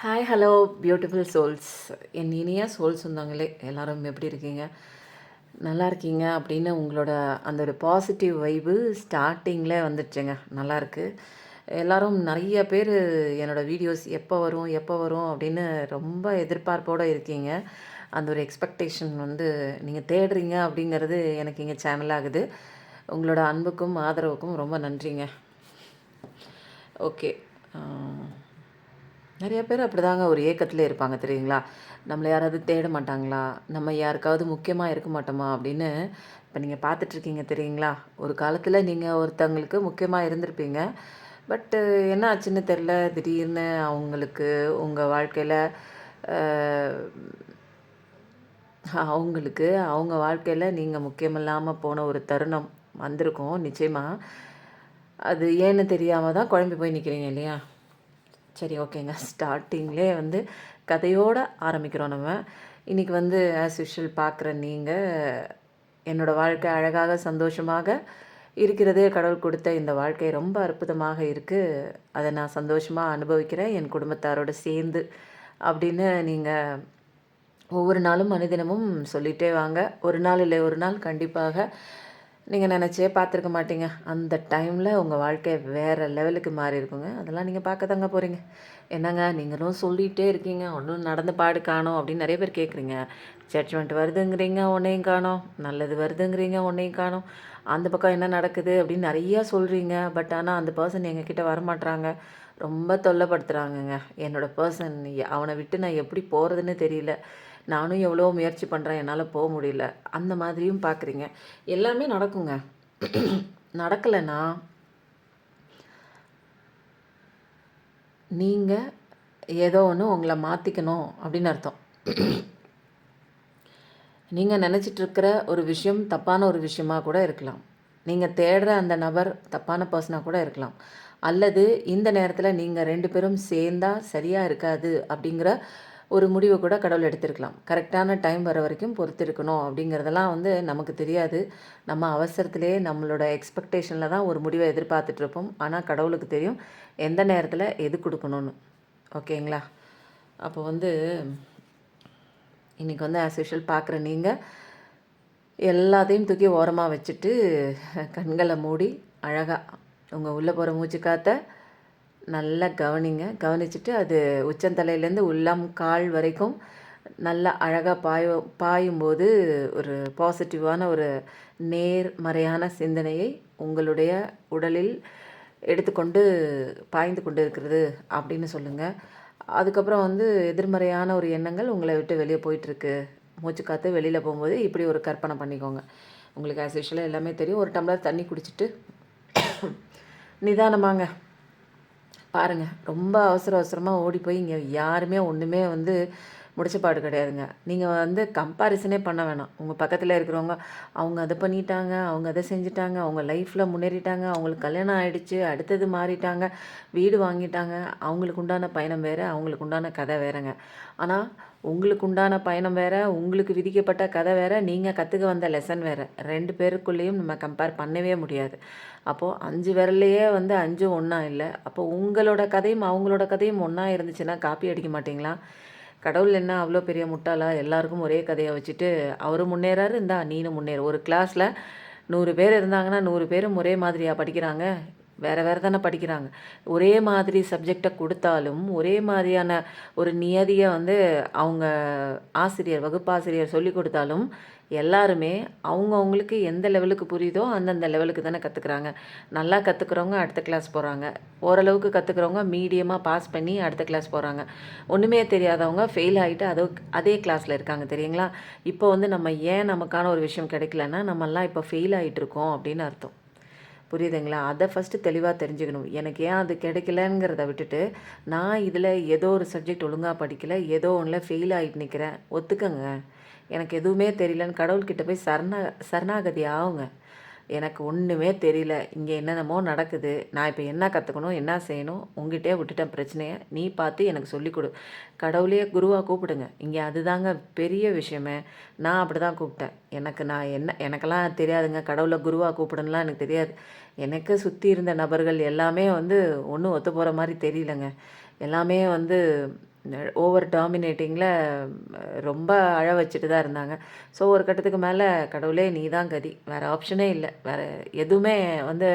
Hi hello beautiful souls. என் இனிய soul சொந்தங்களே, எல்லோரும் எப்படி இருக்கீங்க? நல்லா இருக்கீங்க அப்படின்னு உங்களோட அந்த ஒரு பாசிட்டிவ் வைபு ஸ்டார்டிங்கில் வந்துடுச்சுங்க. நல்லாயிருக்கு. எல்லோரும் நிறைய பேர் என்னோடய வீடியோஸ் எப்போ வரும் எப்போ வரும் அப்படின்னு ரொம்ப எதிர்பார்ப்போடு இருக்கீங்க. அந்த ஒரு எக்ஸ்பெக்டேஷன் நீங்கள் தேடுறீங்க அப்படிங்கிறது எனக்கு இங்கே சேனல் ஆகுது. உங்களோட அன்புக்கும் ஆதரவுக்கும் ரொம்ப நன்றிங்க. ஓகே. நிறைய பேர் அப்படிதாங்க ஒரு ஏக்கத்திலே இருப்பாங்க தெரியுங்களா? நம்மளை யாராவது தேட மாட்டாங்களா? நம்ம யாருக்காவது முக்கியமாக இருக்க மாட்டோமா அப்படின்னு. இப்போ நீங்கள் பார்த்துட்ருக்கீங்க தெரியுங்களா? ஒரு காலத்தில் நீங்கள் ஒருத்தவங்களுக்கு முக்கியமாக இருந்திருப்பீங்க. பட்டு என்ன ஆச்சுன்னு தெரில. திடீர்னு அவங்களுக்கு உங்கள் வாழ்க்கையில் அவங்க வாழ்க்கையில் நீங்கள் முக்கியமில்லாமல் போன ஒரு தருணம் வந்திருக்கும் நிச்சயமாக. அது ஏன்னு தெரியாமல் தான் குழம்பி போய் நிற்கிறீங்க இல்லையா? சரி, ஓகேங்க. ஸ்டார்டிங்லேயே கதையோடு ஆரம்பிக்கிறோம் நம்ம. இன்றைக்கி ஆஸ் யூஷுவல் பார்க்குற நீங்கள் என்னோடய வாழ்க்கை அழகாக சந்தோஷமாக இருக்கிறதே கடவுள் கொடுத்த இந்த வாழ்க்கை ரொம்ப அற்புதமாக இருக்குது. அதை நான் சந்தோஷமாக அனுபவிக்கிறேன் என் குடும்பத்தாரோடு சேர்ந்து அப்படின்னு நீங்கள் ஒவ்வொரு நாளும் மனிதனமும் சொல்லிகிட்டே வாங்க. ஒரு நாள் இல்லை ஒரு நாள் கண்டிப்பாக நீங்கள் நினச்சே பார்த்துருக்க மாட்டீங்க. அந்த டைமில் உங்கள் வாழ்க்கை வேறு லெவலுக்கு மாறி இருக்குங்க. அதெல்லாம் நீங்கள் பார்க்க தாங்க போகிறீங்க. என்னங்க நீங்களும் சொல்லிகிட்டே இருக்கீங்க, ஒன்றும் நடந்த பாடு காணோம் அப்படின்னு நிறைய பேர் கேட்குறீங்க. ஜட்ஜ்மெண்ட் வருதுங்கிறீங்க, ஒன்றையும் காணோம். நல்லது வருதுங்கிறீங்க, ஒன்றையும் காணோம். அந்த பக்கம் என்ன நடக்குது அப்படின்னு நிறையா சொல்கிறீங்க. பட் ஆனால் அந்த பர்சன் எங்ககிட்ட வரமாட்றாங்க. ரொம்ப தொல்லைப்படுத்துகிறாங்கங்க. என்னோடய பர்சன் அவனை விட்டு நான் எப்படி போகிறதுன்னு தெரியல. நானும் எவ்வளோ முயற்சி பண்ணுறேன், என்னால் போக முடியல. அந்த மாதிரியும் பார்க்குறீங்க. எல்லாமே நடக்குங்க. நடக்கலைன்னா நீங்கள் ஏதோ ஒன்று உங்களை மாற்றிக்கணும் அப்படின்னு அர்த்தம். நீங்கள் நினச்சிட்ருக்கிற ஒரு விஷயம் தப்பான ஒரு விஷயமாக கூட இருக்கலாம். நீங்கள் தேடுற அந்த நபர் தப்பான பர்சனாக கூட இருக்கலாம். அல்லது இந்த நேரத்தில் நீங்கள் 2 பேரும் சேர்ந்தால் சரியாக இருக்காது அப்படிங்கிற ஒரு முடிவை கூட கடவுள் எடுத்திருக்கலாம். கரெக்டான டைம் வர வரைக்கும் பொறுத்திருக்கணும் அப்படிங்கிறதெல்லாம் நமக்கு தெரியாது. நம்ம அவசரத்திலே நம்மளோட எக்ஸ்பெக்டேஷனில் தான் ஒரு முடிவை எதிர்பார்த்துட்ருப்போம். ஆனால் கடவுளுக்கு தெரியும் எந்த நேரத்தில் எது கொடுக்கணும்னு. ஓகேங்களா? அப்போ இன்றைக்கி ஆஸ் யூஷுவல் பார்க்குற நீங்கள் எல்லாத்தையும் தூக்கி ஓரமாக வச்சுட்டு கண்களை மூடி அழகாக உங்கள் உள்ளே போகிற மூச்சு காற்றை நல்லா கவனிங்க. கவனிச்சுட்டு அது உச்சந்தலையிலேருந்து உள்ளம் கால் வரைக்கும் நல்லா அழகாக பாயும்போது ஒரு பாசிட்டிவான ஒரு நேர்மறையான சிந்தனையை உங்களுடைய உடலில் எடுத்துக்கொண்டு பாய்ந்து கொண்டு இருக்கிறது அப்படின்னு சொல்லுங்கள். அதுக்கப்புறம் எதிர்மறையான ஒரு எண்ணங்கள் உங்களை விட்டு வெளியே போயிட்டுருக்கு. மூச்சு காற்று வெளியில் போகும்போது இப்படி ஒரு கற்பனை பண்ணிக்கோங்க. உங்களுக்கு ஆஸ் யூஷுவலாக எல்லாமே தெரியும். ஒரு டம்ளர் தண்ணி குடிச்சிட்டு நிதானமாங்க பாருங்கள். ரொம்ப அவசரமாக ஓடி போய் இங்கே யாருமே ஒன்றுமே முடிச்சப்பாடு கிடையாதுங்க. நீங்கள் கம்பேரிசனே பண்ண வேணாம். உங்கள் பக்கத்தில் இருக்கிறவங்க அவங்க அதை பண்ணிட்டாங்க, அவங்க அதை செஞ்சுட்டாங்க, அவங்க லைஃப்பில் முன்னேறிட்டாங்க, அவங்களுக்கு கல்யாணம் ஆகிடுச்சு, அடுத்தது மாறிட்டாங்க, வீடு வாங்கிட்டாங்க. அவங்களுக்கு உண்டான பயணம் வேறு, அவங்களுக்கு உண்டான கதை வேறுங்க. ஆனால் உங்களுக்கு உண்டான பயணம் வேறு, உங்களுக்கு விதிக்கப்பட்ட கதை வேறு, நீங்கள் கற்றுக்க வந்த லெசன் வேறு. 2 பேருக்குள்ளேயும் நம்ம கம்பேர் பண்ணவே முடியாது. அப்போது 5 விரல்லையே 5 ஒன்றா இல்லை. அப்போது உங்களோட கதையும் அவங்களோட கதையும் ஒன்றா இருந்துச்சுன்னா காப்பி அடிக்க மாட்டிங்களா? கடவுள் என்ன அவ்வளோ பெரிய முட்டாளா? எல்லாருக்கும் ஒரே கதையை வச்சுட்டு அவரும் முன்னேறாரு, நீனும் முன்னேறு. ஒரு கிளாஸில் 100 பேர் இருந்தாங்கன்னா 100 பேரும் ஒரே மாதிரியாக படிக்கிறாங்க? வேறு வேறு தானே படிக்கிறாங்க. ஒரே மாதிரி சப்ஜெக்டை கொடுத்தாலும் ஒரே மாதிரியான ஒரு நியதியை அவங்க ஆசிரியர் வகுப்பாசிரியர் சொல்லி கொடுத்தாலும் எல்லாருமே அவங்களுக்கு எந்த லெவலுக்கு புரியுதோ அந்தந்த லெவலுக்கு தானே கற்றுக்குறாங்க. நல்லா கற்றுக்குறவங்க அடுத்த கிளாஸ் போகிறாங்க. ஓரளவுக்கு கற்றுக்குறவங்க மீடியமாக பாஸ் பண்ணி அடுத்த கிளாஸ் போகிறாங்க. ஒன்றுமே தெரியாதவங்க ஃபெயில் ஆகிட்டு அதே கிளாஸில் இருக்காங்க தெரியுங்களா? இப்போ நம்ம ஏன் நமக்கான ஒரு விஷயம் கிடைக்கலன்னா நம்மெல்லாம் இப்போ ஃபெயில் ஆகிட்டுருக்கோம் அப்படின்னு அர்த்தம். புரியுதுங்களா? அதை ஃபஸ்ட்டு தெளிவாக தெரிஞ்சுக்கணும். எனக்கு ஏன் அது கிடைக்கலங்கிறத விட்டுட்டு நான் இதில் ஏதோ ஒரு சப்ஜெக்ட் ஒழுங்காக படிக்கலை, ஏதோ ஒன்றில் ஃபெயில் ஆகிட்டு நிற்கிறேன், ஒத்துக்கங்க. எனக்கு எதுவுமே தெரியலன்னு கடவுள்கிட்ட போய் சரணாகதி ஆகுங்க. எனக்கு ஒன்றுமே தெரியல, இங்கே என்னென்னமோ நடக்குது, நான் இப்போ என்ன கற்றுக்கணும், என்ன செய்யணும், உங்ககிட்டே விட்டுட்டேன் பிரச்சனையை, நீ பார்த்து எனக்கு சொல்லிக் கொடு. கடவுளையே குருவாக கூப்பிடுங்க. இங்கே அதுதாங்க பெரிய விஷயமே. நான் அப்படி தான் கூப்பிட்டேன். எனக்கெல்லாம் தெரியாதுங்க, கடவுளை குருவாக கூப்பிடுன்னுலாம் எனக்கு தெரியாது. எனக்கு சுற்றி இருந்த நபர்கள் எல்லாமே ஒன்றும் ஒத்து போகிற மாதிரி தெரியலங்க. எல்லாமே ஓவர் டாமினேட்டிங்கில ரொம்ப அழ வச்சுட்டு தான் இருந்தாங்க. ஸோ ஒரு கட்டத்துக்கு மேலே கடவுளே நீ தான் கதி, வேறு ஆப்ஷனே இல்லை, வேறு எதுவுமே வந்து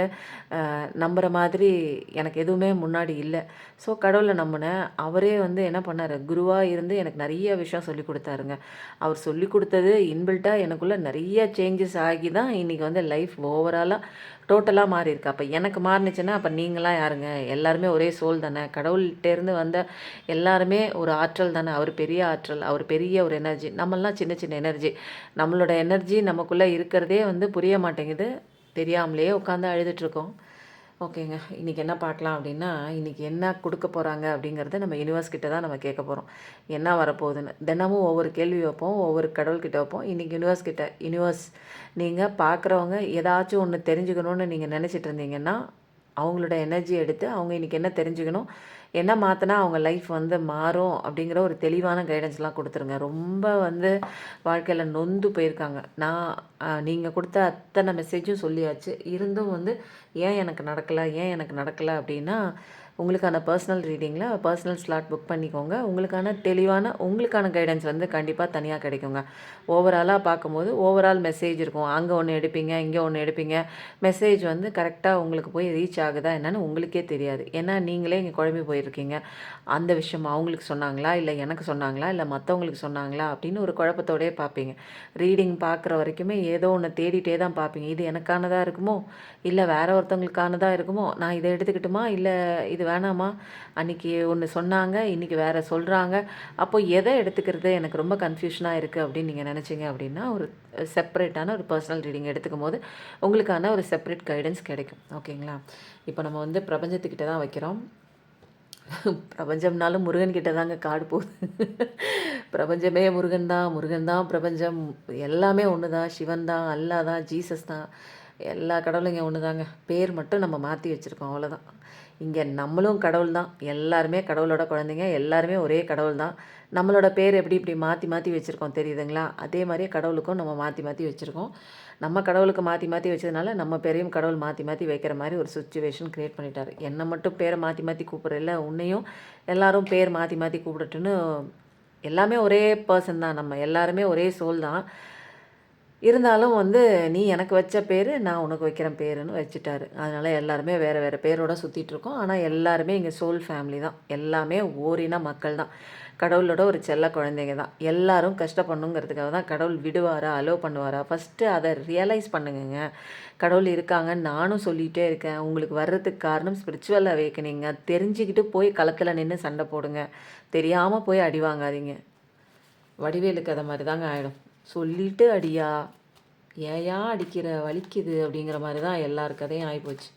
நம்புகிற மாதிரி எனக்கு எதுவுமே முன்னாடி இல்லை. ஸோ கடவுளை நம்பினேன். அவரே வந்து என்ன பண்ணார், குருவாக இருந்து எனக்கு நிறைய விஷயம் சொல்லி கொடுத்தாருங்க. அவர் சொல்லி கொடுத்தது இன்பில்ட்டாக எனக்குள்ளே நிறைய சேஞ்சஸ் ஆகி தான் இன்றைக்கி வந்து லைஃப் ஓவராலாக டோட்டலாக மாறி இருக்கு. அப்போ எனக்கு மாறுனுச்சுன்னா அப்போ நீங்களாம் யாருங்க? எல்லாருமே ஒரே சோல் தானே. கடவுள்கிட்டேருந்து வந்த எல்லாருமே ஒரு ஆற்றல் தானே. அவர் பெரிய ஆற்றல், அவர் பெரிய ஒரு எனர்ஜி, நம்மளாம் சின்ன சின்ன எனர்ஜி. நம்மளோட எனர்ஜி நமக்குள்ளே இருக்கிறதே வந்து புரிய மாட்டேங்குது. தெரியாமலே உட்காந்து அழுதுட்ருக்கோம். ஓகேங்க. இன்றைக்கி என்ன பார்க்கலாம் அப்படின்னா, இன்றைக்கி என்ன கொடுக்க போகிறாங்க அப்படிங்கிறத நம்ம யூனிவர்ஸ் கிட்ட தான் நம்ம கேட்க போகிறோம். என்ன வரப்போகுதுன்னு. தினமும் ஒவ்வொரு கேள்வி வைப்போம், ஒவ்வொரு கடவுள்கிட்ட வைப்போம். இன்றைக்கி யூனிவர்ஸ் கிட்ட, யூனிவர்ஸ் நீங்கள் பார்க்குறவங்க ஏதாச்சும் ஒன்று தெரிஞ்சுக்கணுன்னு நீங்கள் நினச்சிட்டு இருந்தீங்கன்னா, அவங்களோட எனர்ஜி எடுத்து அவங்க இன்றைக்கி என்ன தெரிஞ்சுக்கணும், என்ன மாற்றினா அவங்க லைஃப் வந்து மாறும் அப்படிங்கிற ஒரு தெளிவான கைடன்ஸ்லாம் கொடுத்துருங்க. ரொம்ப வந்து வாழ்க்கையில் நொந்து போயிருக்காங்க. நீங்கள் கொடுத்த அத்தனை மெசேஜும் சொல்லியாச்சு. இருந்தும் வந்து ஏன் எனக்கு நடக்கலை அப்படின்னா, உங்களுக்கான பர்சனல் ரீடிங்கில் பர்சனல் ஸ்லாட் புக் பண்ணிக்கோங்க. உங்களுக்கான கைடன்ஸ் வந்து கண்டிப்பாக தனியாக கிடைக்குங்க. ஓவராலாக பார்க்கும்போது ஓவரால் மெசேஜ் இருக்கும். அங்கே ஒன்று எடுப்பீங்க, இங்கே ஒன்று எடுப்பீங்க. மெசேஜ் வந்து கரெக்டாக உங்களுக்கு போய் ரீச் ஆகுதா என்னன்னு உங்களுக்கே தெரியாது. ஏன்னா நீங்களே இங்கே குழம்பி போயிருக்கீங்க. அந்த விஷயம் அவங்களுக்கு சொன்னாங்களா, இல்லை எனக்கு சொன்னாங்களா, இல்லை மற்றவங்களுக்கு சொன்னாங்களா அப்படின்னு ஒரு குழப்பத்தோடயே பார்ப்பீங்க. ரீடிங் பார்க்குற வரைக்குமே ஏதோ ஒன்று தேடிட்டே தான் பார்ப்பீங்க. இது எனக்கானதாக இருக்குமோ, இல்லை வேற ஒருத்தவங்களுக்கானதாக இருக்குமோ, நான் இதை எடுத்துக்கிட்டுமா, இல்லை இது வேணாமா, அன்றைக்கி ஒன்று சொன்னாங்க, இன்றைக்கி வேறு சொல்கிறாங்க, அப்போ எதை எடுத்துக்கிறது, எனக்கு ரொம்ப கன்ஃபியூஷனாக இருக்குது அப்படின்னு நீங்கள் நினச்சிங்க அப்படின்னா, ஒரு செப்பரேட்டான ஒரு பர்சனல் ரீடிங் எடுத்துக்கும் போது உங்களுக்கான ஒரு செப்பரேட் கைடன்ஸ் கிடைக்கும். ஓகேங்களா? இப்போ நம்ம வந்து பிரபஞ்சத்துக்கிட்ட தான் வைக்கிறோம். பிரபஞ்சம்னாலும் முருகன்கிட்ட தாங்க காடு போகுது. பிரபஞ்சமே முருகன் தான், முருகன் தான் பிரபஞ்சம், எல்லாமே ஒன்று தான், சிவன் தான், அல்லா தான், ஜீசஸ் தான், எல்லா கடவுளும் இங்கே ஒன்று தாங்க. பேர் மட்டும் நம்ம மாற்றி வச்சுருக்கோம், அவ்வளோதான். இங்கே நம்மளும் கடவுள் தான், எல்லாருமே கடவுளோட குழந்தைங்க, எல்லாருமே ஒரே கடவுள் தான். நம்மளோட பேர் எப்படி இப்படி மாற்றி மாற்றி வச்சுருக்கோம் தெரியுதுங்களா? அதே மாதிரியே கடவுளுக்கும் நம்ம மாற்றி மாற்றி வச்சுருக்கோம். நம்ம கடவுளுக்கு மாற்றி மாற்றி வச்சதுனால நம்ம பேரையும் கடவுள் மாற்றி மாற்றி வைக்கிற மாதிரி ஒரு சுச்சுவேஷன் க்ரியேட் பண்ணிட்டார். என்னை மட்டும் பேரை மாற்றி மாற்றி கூப்பிட்றதில்ல, உன்னையும் எல்லாரும் பேர் மாற்றி மாற்றி கூப்பிடட்டுன்னு. எல்லாமே ஒரே பர்சன் தான், நம்ம எல்லாருமே ஒரே சோல் தான். இருந்தாலும் வந்து நீ எனக்கு வச்ச பேர், நான் உனக்கு வைக்கிறேன் பேருன்னு வச்சுட்டாரு. அதனால் எல்லாருமே வேறு வேறு பேரோட சுற்றிட்டுருக்கோம். ஆனால் எல்லாருமே இங்கே சோல் ஃபேமிலி தான். எல்லாமே ஓரின மக்கள் தான். கடவுளோட ஒரு செல்ல குழந்தைங்க தான். எல்லாரும் கஷ்டப்படணுங்கிறதுக்காக தான் கடவுள் விடுவாரா, அலோவ் பண்ணுவாரா? ஃபஸ்ட்டு அதை ரியலைஸ் பண்ணுங்கங்க. கடவுள் இருக்காங்கன்னு நானும் சொல்லிகிட்டே இருக்கேன். உங்களுக்கு வர்றதுக்கு காரணம் ஸ்பிரிச்சுவல் அவேக்கனிங்க. தெரிஞ்சுக்கிட்டு போய் களத்தில் நின்று சண்டை போடுங்க. தெரியாமல் போய் அடி வாங்காதீங்க. வடிவேலுக்கு அதை மாதிரி தாங்க ஆகிடும். சொல்லிட்டு அடியா, ஏயா அடிக்கிற, வலிக்குது அப்படிங்கிற மாதிரி தான் எல்லார் கதையும் ஆகிப்போச்சு.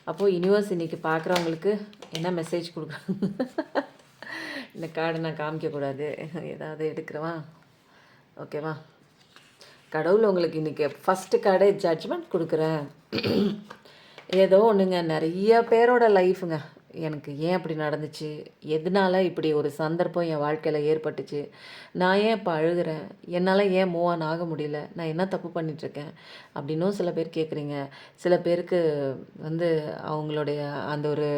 அப்போது யூனிவர்ஸ் இன்றைக்கி பார்க்குறவங்களுக்கு என்ன மெசேஜ் கொடுக்குறாங்க? இந்த கார்டை நான் காமிக்கக்கூடாது, ஏதாவது எடுக்கிறவா? ஓகேவா? கடவுள் உங்களுக்கு இன்றைக்கி ஃபஸ்ட்டு கார்டே ஜட்ஜ்மெண்ட் கொடுக்குறேன். ஏதோ ஒன்றுங்க, நிறைய பேரோட லைஃபுங்க. எனக்கு ஏன் அப்படி நடந்துச்சு, எதனால இப்படி ஒரு சந்தர்ப்பம் என் வாழ்க்கையில் ஏற்பட்டுச்சு, நான் ஏன் இப்போ அழுகிறேன், என்னால் ஏன் மூவ் ஆன் ஆக முடியல, நான் என்ன தப்பு பண்ணிகிட்ருக்கேன் அப்படின்னும் சில பேர் கேட்குறீங்க. சில பேருக்கு வந்து அவங்களுடைய அந்த ஒரு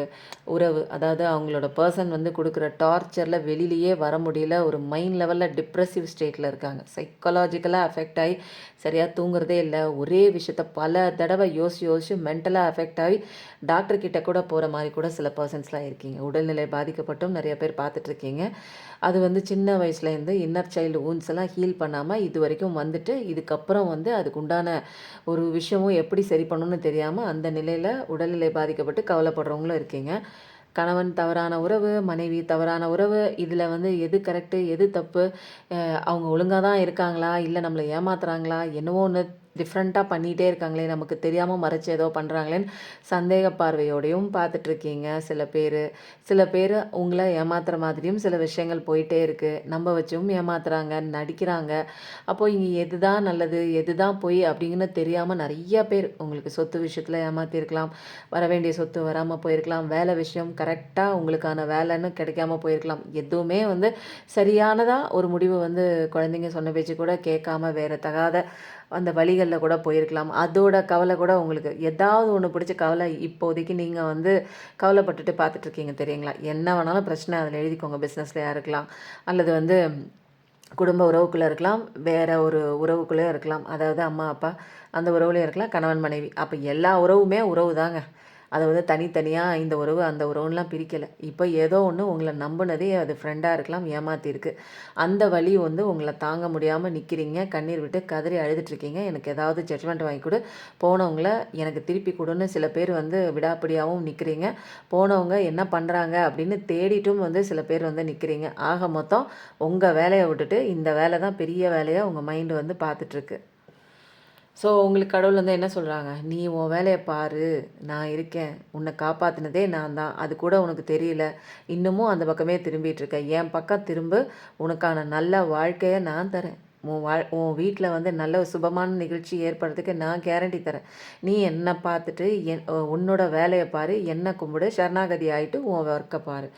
உறவு, அதாவது அவங்களோட பர்சன் வந்து கொடுக்குற டார்ச்சரில் வெளியிலேயே வர முடியல, ஒரு மைண்ட் லெவலில் டிப்ரெசிவ் ஸ்டேட்டில் இருக்காங்க. சைக்காலஜிக்கலாக அஃபெக்ட் ஆகி சரியாக தூங்குறதே இல்லை. ஒரே விஷயத்த பல தடவை யோசிச்சு மென்டலாக அஃபெக்ட் ஆகி டாக்டர்கிட்ட கூட போகிற மாதிரி கூட சில பர்சன்ஸ்லாம் இருக்கீங்க. உடல்நிலை பாதிக்கப்பட்டும் நிறைய பேர் பார்த்துட்ருக்கீங்க. அது வந்து சின்ன வயசுலேருந்து இன்னர் சைல்டு வூண்ட்ஸ் எல்லாம் ஹீல் பண்ணாமல் இது வரைக்கும் வந்துட்டு, இதுக்கப்புறம் வந்து அதுக்கு உண்டான ஒரு விஷயமும் எப்படி சரி பண்ணணும்னு தெரியாமல் அந்த நிலையில் உடல்நிலை பாதிக்கப்பட்டு கவலைப்படுறவங்களும் இருக்கீங்க. கணவன் தவறான உறவு, மனைவி தவறான உறவு, இதில் வந்து எது கரெக்டு, எது தப்பு, அவங்க ஒழுங்காக தான் இருக்காங்களா, இல்லை நம்மளை ஏமாத்துறாங்களா, என்னவோ ஒன்று டிஃப்ரெண்ட்டாக பண்ணிகிட்டே இருக்காங்களே, நமக்கு தெரியாமல் மறைச்சி ஏதோ பண்ணுறாங்களேன்னு சந்தேக பார்வையோடையும் பார்த்துட்ருக்கீங்க சில பேர் உங்களை ஏமாத்துகிற மாதிரியும் சில விஷயங்கள் போயிட்டே இருக்குது. நம்ப வச்சும் ஏமாத்துறாங்க, நடிக்கிறாங்க. அப்போது இங்கே எது தான் நல்லது, எது தான் பொய் அப்படிங்கன்னு தெரியாமல் நிறைய பேர் உங்களுக்கு சொத்து விஷயத்தில் ஏமாற்றிருக்கலாம், வர வேண்டிய சொத்து வராமல் போயிருக்கலாம், வேலை விஷயம் கரெக்டாக உங்களுக்கான வேலைன்னு கிடைக்காம போயிருக்கலாம். எதுவுமே வந்து சரியானதாக ஒரு முடிவு வந்து குழந்தைங்க சொன்ன பேச்சு கூட கேட்காம வேறு தகாத அந்த வழிகளில் கூட போயிருக்கலாம். அதோட கவலை கூட உங்களுக்கு ஏதாவது ஒன்று பிடிச்ச கவலை இப்போதைக்கு நீங்கள் வந்து கவலைப்பட்டுட்டு பார்த்துட்ருக்கீங்க தெரியுங்களா? என்ன வேணாலும் பிரச்சனை அதில் எழுதிக்கோங்க. பிஸ்னஸ்லையாக இருக்கலாம், அல்லது வந்து குடும்ப உறவுக்குள்ளே இருக்கலாம், வேறு ஒரு உறவுக்குள்ளேயும் இருக்கலாம். அதாவது அம்மா அப்பா அந்த உறவுலையும் இருக்கலாம், கணவன் மனைவி. அப்போ எல்லா உறவுமே உறவு தாங்க. அதை வந்து தனித்தனியாக இந்த உறவு அந்த உறவுலாம் பிரிக்கலை. இப்போ ஏதோ ஒன்று உங்களை நம்பினதே அது ஃப்ரெண்டாக இருக்கலாம், ஏமாற்றிருக்கு. அந்த வலி வந்து உங்களை தாங்க முடியாமல் நிற்கிறீங்க, கண்ணீர் விட்டு கதறி அழுதுட்ருக்கீங்க. எனக்கு ஏதாவது ஜட்ஜ்மெண்ட் வாங்கி கொடு, போனவங்கள எனக்கு திருப்பி கொடுன்னு சில பேர் வந்து விடாப்பிடியாகவும் நிற்கிறீங்க. போனவங்க என்ன பண்ணுறாங்க அப்படின்னு தேடிட்டும் வந்து சில பேர் வந்து நிற்கிறீங்க. ஆக மொத்தம் உங்கள் வேலையை விட்டுட்டு இந்த வேலை தான் பெரிய வேலையாக உங்கள் மைண்டு வந்து பார்த்துட்ருக்கு. ஸோ உங்களுக்கு கடவுள் வந்து என்ன சொல்கிறாங்க, நீ உன் வேலையை பாரு, நான் இருக்கேன், உன்னை காப்பாற்றினதே நான் தான், அது கூட உனக்கு தெரியல, இன்னமும் அந்த பக்கமே திரும்பிகிட்ருக்க, என் பக்கம் திரும்ப, உனக்கான நல்ல வாழ்க்கையை நான் தரேன், உன் வீட்டில் வந்து நல்ல சுபமான நிகழ்ச்சி ஏற்படுறதுக்கு நான் கேரண்டி தரேன். நீ என்னை பார்த்துட்டு உன்னோட வேலையை பாரு, என்னை கும்பிடு, சரணாகதி ஆகிட்டு உன் ஒர்க்கை பாரு.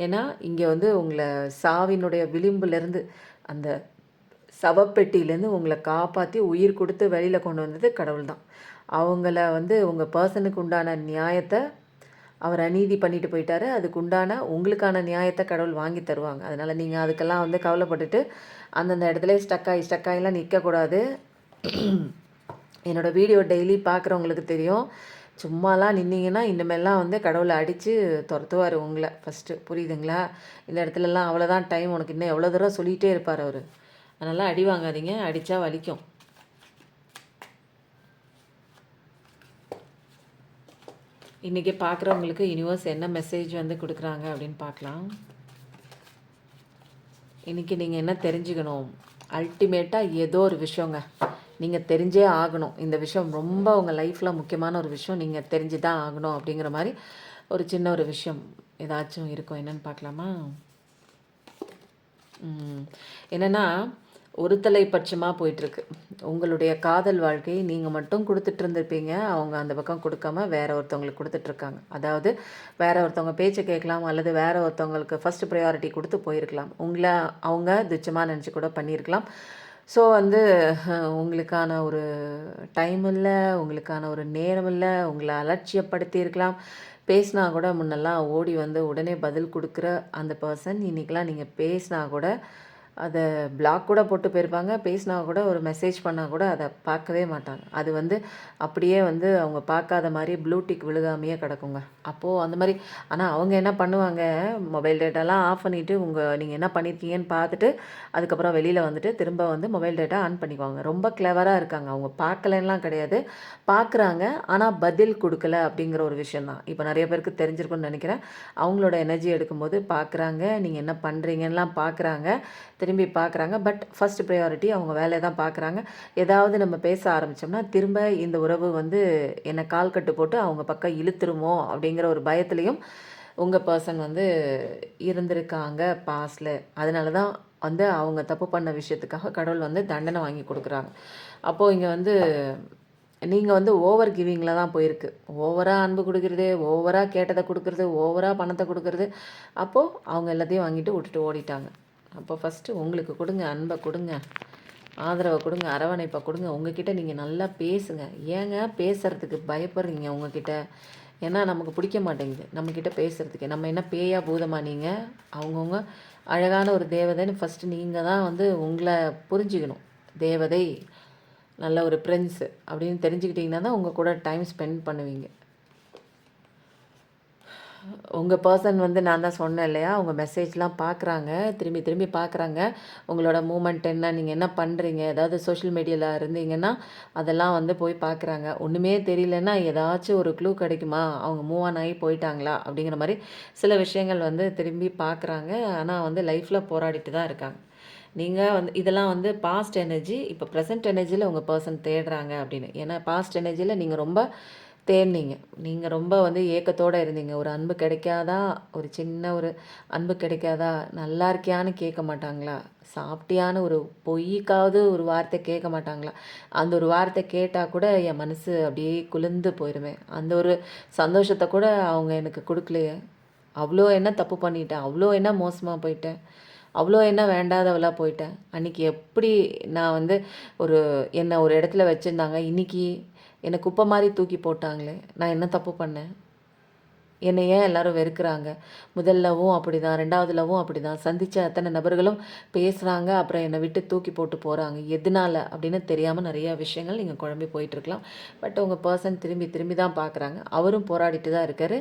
ஏன்னா இங்கே வந்து உங்களை சாவினுடைய விளிம்புலேருந்து அந்த சவப்பெட்டியிலேருந்து உங்களை காப்பாற்றி உயிர் கொடுத்து வெளியில் கொண்டு வந்தது கடவுள் தான். அவங்கள வந்து உங்கள் பர்சனுக்கு உண்டான நியாயத்தை அவர் அநீதி பண்ணிட்டு போயிட்டாரு. அதுக்கு உண்டான உங்களுக்கான நியாயத்தை கடவுள் வாங்கி தருவாங்க. அதனால் நீங்கள் அதுக்கெல்லாம் வந்து கவலைப்பட்டுட்டு அந்தந்த இடத்துல ஸ்டக்காயிலாம் நிற்கக்கூடாது. என்னோடய வீடியோ டெய்லி பார்க்குறவங்களுக்கு தெரியும். சும்மாலாம் நின்னீங்கன்னா இனிமேல்லாம் வந்து கடவுளை அடித்து துரத்துவார் உங்களை ஃபஸ்ட்டு. புரியுதுங்களா? இந்த இடத்துலலாம் அவ்வளோதான் டைம், உனக்கு இன்னும் எவ்வளோ தூரம் சொல்லிகிட்டே இருப்பார் அவர். அதனால் அடி வாங்காதீங்க, அடித்தா வலிக்கும். இன்றைக்கி பார்க்குறவங்களுக்கு யூனிவர்ஸ் என்ன மெசேஜ் வந்து கொடுக்குறாங்க அப்படின்னு பார்க்கலாம். இன்றைக்கி நீங்கள் என்ன தெரிஞ்சுக்கணும், அல்டிமேட்டாக ஏதோ ஒரு விஷயங்க நீங்கள் தெரிஞ்சே ஆகணும். இந்த விஷயம் ரொம்ப உங்கள் லைஃப்பில் முக்கியமான ஒரு விஷயம், நீங்கள் தெரிஞ்சு தான் ஆகணும் அப்படிங்கிற மாதிரி ஒரு சின்ன ஒரு விஷயம் ஏதாச்சும் இருக்கும். என்னென்னு பார்க்கலாமா? என்னென்னா ஒரு தலைப்பட்சமாக போயிட்டுருக்கு உங்களுடைய காதல் வாழ்க்கை. நீங்கள் மட்டும் கொடுத்துட்டு இருந்திருப்பீங்க, அவங்க அந்த பக்கம் கொடுக்காம வேற ஒருத்தவங்களுக்கு கொடுத்துட்ருக்காங்க. அதாவது வேற ஒருத்தவங்க பேச்சை கேட்கலாம், அல்லது வேற ஒருத்தவங்களுக்கு ஃபஸ்ட்டு ப்ரையாரிட்டி கொடுத்து போயிருக்கலாம். உங்களை அவங்க துச்சமாக நினச்சி கூட பண்ணியிருக்கலாம். ஸோ வந்து உங்களுக்கான ஒரு டைம் இல்லை, உங்களுக்கான ஒரு நேரம் இல்லை, உங்களை அலட்சியப்படுத்தியிருக்கலாம். பேசினா கூட முன்னெல்லாம் ஓடி வந்து உடனே பதில் கொடுக்குற அந்த பர்சன் இன்றைக்கெலாம் நீங்கள் பேசினா கூட அதை பிளாக் கூட போட்டு போயிருப்பாங்க. பேசினா கூட ஒரு மெசேஜ் பண்ணால் கூட அதை பார்க்கவே மாட்டாங்க. அது வந்து அப்படியே வந்து அவங்க பார்க்காத மாதிரி ப்ளூடிக் விழுகாமையே கிடக்குங்க. அப்போது அந்த மாதிரி ஆனால் அவங்க என்ன பண்ணுவாங்க, மொபைல் டேட்டாலாம் ஆஃப் பண்ணிவிட்டு நீங்கள் என்ன பண்ணியிருக்கீங்கன்னு பார்த்துட்டு அதுக்கப்புறம் வெளியில் வந்துட்டு திரும்ப வந்து மொபைல் டேட்டா ஆன் பண்ணிக்குவாங்க. ரொம்ப கிளவராக இருக்காங்க. அவங்க பார்க்கலன்னெலாம் கிடையாது, பார்க்குறாங்க, ஆனால் பதில் கொடுக்கல அப்படிங்கிற ஒரு விஷயந்தான் இப்போ நிறைய பேருக்கு தெரிஞ்சிருக்குன்னு நினைக்கிறேன். அவங்களோட எனர்ஜி எடுக்கும்போது பார்க்குறாங்க, நீங்கள் என்ன பண்ணுறீங்கன்னெலாம் பார்க்குறாங்க, திரும்பி பார்க்குறாங்க. பட் ஃபஸ்ட் ப்ரையாரிட்டி அவங்க வேலையை தான் பார்க்குறாங்க. ஏதாவது நம்ம பேச ஆரம்பித்தோம்னா திரும்ப இந்த உறவு வந்து என்னை கால் கட்டு போட்டு அவங்க பக்கம் இழுத்துருமோ அப்படிங்கிற ஒரு பயத்துலேயும் உங்கள் பர்சன் வந்து இருந்திருக்காங்க பாஸ்டில். அதனால தான் வந்து அவங்க தப்பு பண்ண விஷயத்துக்காக கடவுள் வந்து தண்டனை வாங்கி கொடுக்குறாங்க. அப்போது இங்கே வந்து நீங்கள் வந்து ஓவர் கிவிங்கில் தான் போயிருக்கு. ஓவராக அன்பு கொடுக்குறது, ஓவராக கேட்டதை கொடுக்குறது, ஓவராக பணத்தை கொடுக்குறது. அப்போது அவங்க எல்லாத்தையும் வாங்கிட்டு விட்டுட்டு ஓடிட்டாங்க. அப்போ ஃபஸ்ட்டு உங்களுக்கு கொடுங்க, அன்பை கொடுங்க, ஆதரவை கொடுங்க, அரவணைப்பை கொடுங்க. உங்ககிட்ட நீங்கள் நல்லா பேசுங்க. ஏங்க பேசுகிறதுக்கு பயப்படுறீங்க உங்ககிட்ட? ஏன்னா நமக்கு பிடிக்க மாட்டேங்குது நம்மக்கிட்ட பேசுகிறதுக்கு. நம்ம என்ன பேயா பூதமா? நீங்கள் அவங்கவுங்க அழகான ஒரு தேவதைன்னு ஃபஸ்ட்டு நீங்கள் தான் வந்து உங்களை புரிஞ்சுக்கணும். தேவதை, நல்ல ஒரு பிரின்ஸு அப்படின்னு தெரிஞ்சுக்கிட்டிங்கன்னா தான் உங்கள் கூட டைம் ஸ்பெண்ட் பண்ணுவீங்க. உங்கள் பர்சன் வந்து நான் தான் சொன்னேன் இல்லையா, உங்கள் மெசேஜ்லாம் பார்க்குறாங்க, திரும்பி திரும்பி பார்க்குறாங்க. உங்களோட மூமெண்ட் என்ன, நீங்கள் என்ன பண்ணுறீங்க, ஏதாவது சோஷியல் மீடியாவில் இருந்தீங்கன்னா அதெல்லாம் வந்து போய் பார்க்குறாங்க. ஒன்றுமே தெரியலன்னா ஏதாச்சும் ஒரு க்ளூ கிடைக்குமா, அவங்க மூவ் ஆன் ஆகி போயிட்டாங்களா அப்படிங்கிற மாதிரி சில விஷயங்கள் வந்து திரும்பி பார்க்குறாங்க. ஆனால் வந்து லைஃப்பில் போராடிட்டு தான் இருக்காங்க. நீங்கள் வந்து இதெல்லாம் வந்து பாஸ்ட் எனர்ஜி. இப்போ ப்ரெசென்ட் எனர்ஜியில் உங்கள் பர்சன் தேடுறாங்க அப்படின்னு. ஏன்னா பாஸ்ட் எனர்ஜியில் நீங்கள் ரொம்ப தேடினீங்க, நீங்கள் ரொம்ப வந்து ஏக்கத்தோடு இருந்தீங்க. ஒரு அன்பு கிடைக்காதா, ஒரு சின்ன ஒரு அன்பு கிடைக்காதா, நல்லா இருக்கியான்னு கேட்க மாட்டாங்களா, சாப்பிட்டியான்னு ஒரு பொய்க்காவது ஒரு வார்த்தை கேட்க மாட்டாங்களா? அந்த ஒரு வார்த்தை கேட்டால் கூட என் மனசு அப்படியே குளிர்ந்து போயிடுவேன். அந்த ஒரு சந்தோஷத்தை கூட அவங்க எனக்கு கொடுக்கலையே. அவ்வளோ என்ன தப்பு பண்ணிட்டேன், அவ்வளோ என்ன மோசமாக போயிட்டேன், அவ்வளோ என்ன வேண்டாதவளா போயிட்டேன். அன்றைக்கி எப்படி நான் வந்து என்னை ஒரு இடத்துல வச்சுருந்தாங்க, இன்றைக்கி என்னை குப்பை மாதிரி தூக்கி போட்டாங்களே, நான் என்ன தப்பு பண்ணேன்? என்னை ஏன் எல்லாரும் வெறுக்கிறாங்க? முதல் லவ்வும் அப்படிதான், 2வது லவ்வும் அப்படிதான். சந்திச்ச அத்தனை நபர்களும் பேசுகிறாங்க, அப்புறம் என்னை விட்டு தூக்கி போட்டு போகிறாங்க. எதனால அப்படின்னு தெரியாமல் நிறையா விஷயங்கள் நீங்கள் குழம்பி போயிட்டுருக்கலாம். பட் உங்கள் பர்சன் திரும்பி திரும்பி தான் பார்க்குறாங்க. அவரும் போராடிட்டு தான் இருக்காரு.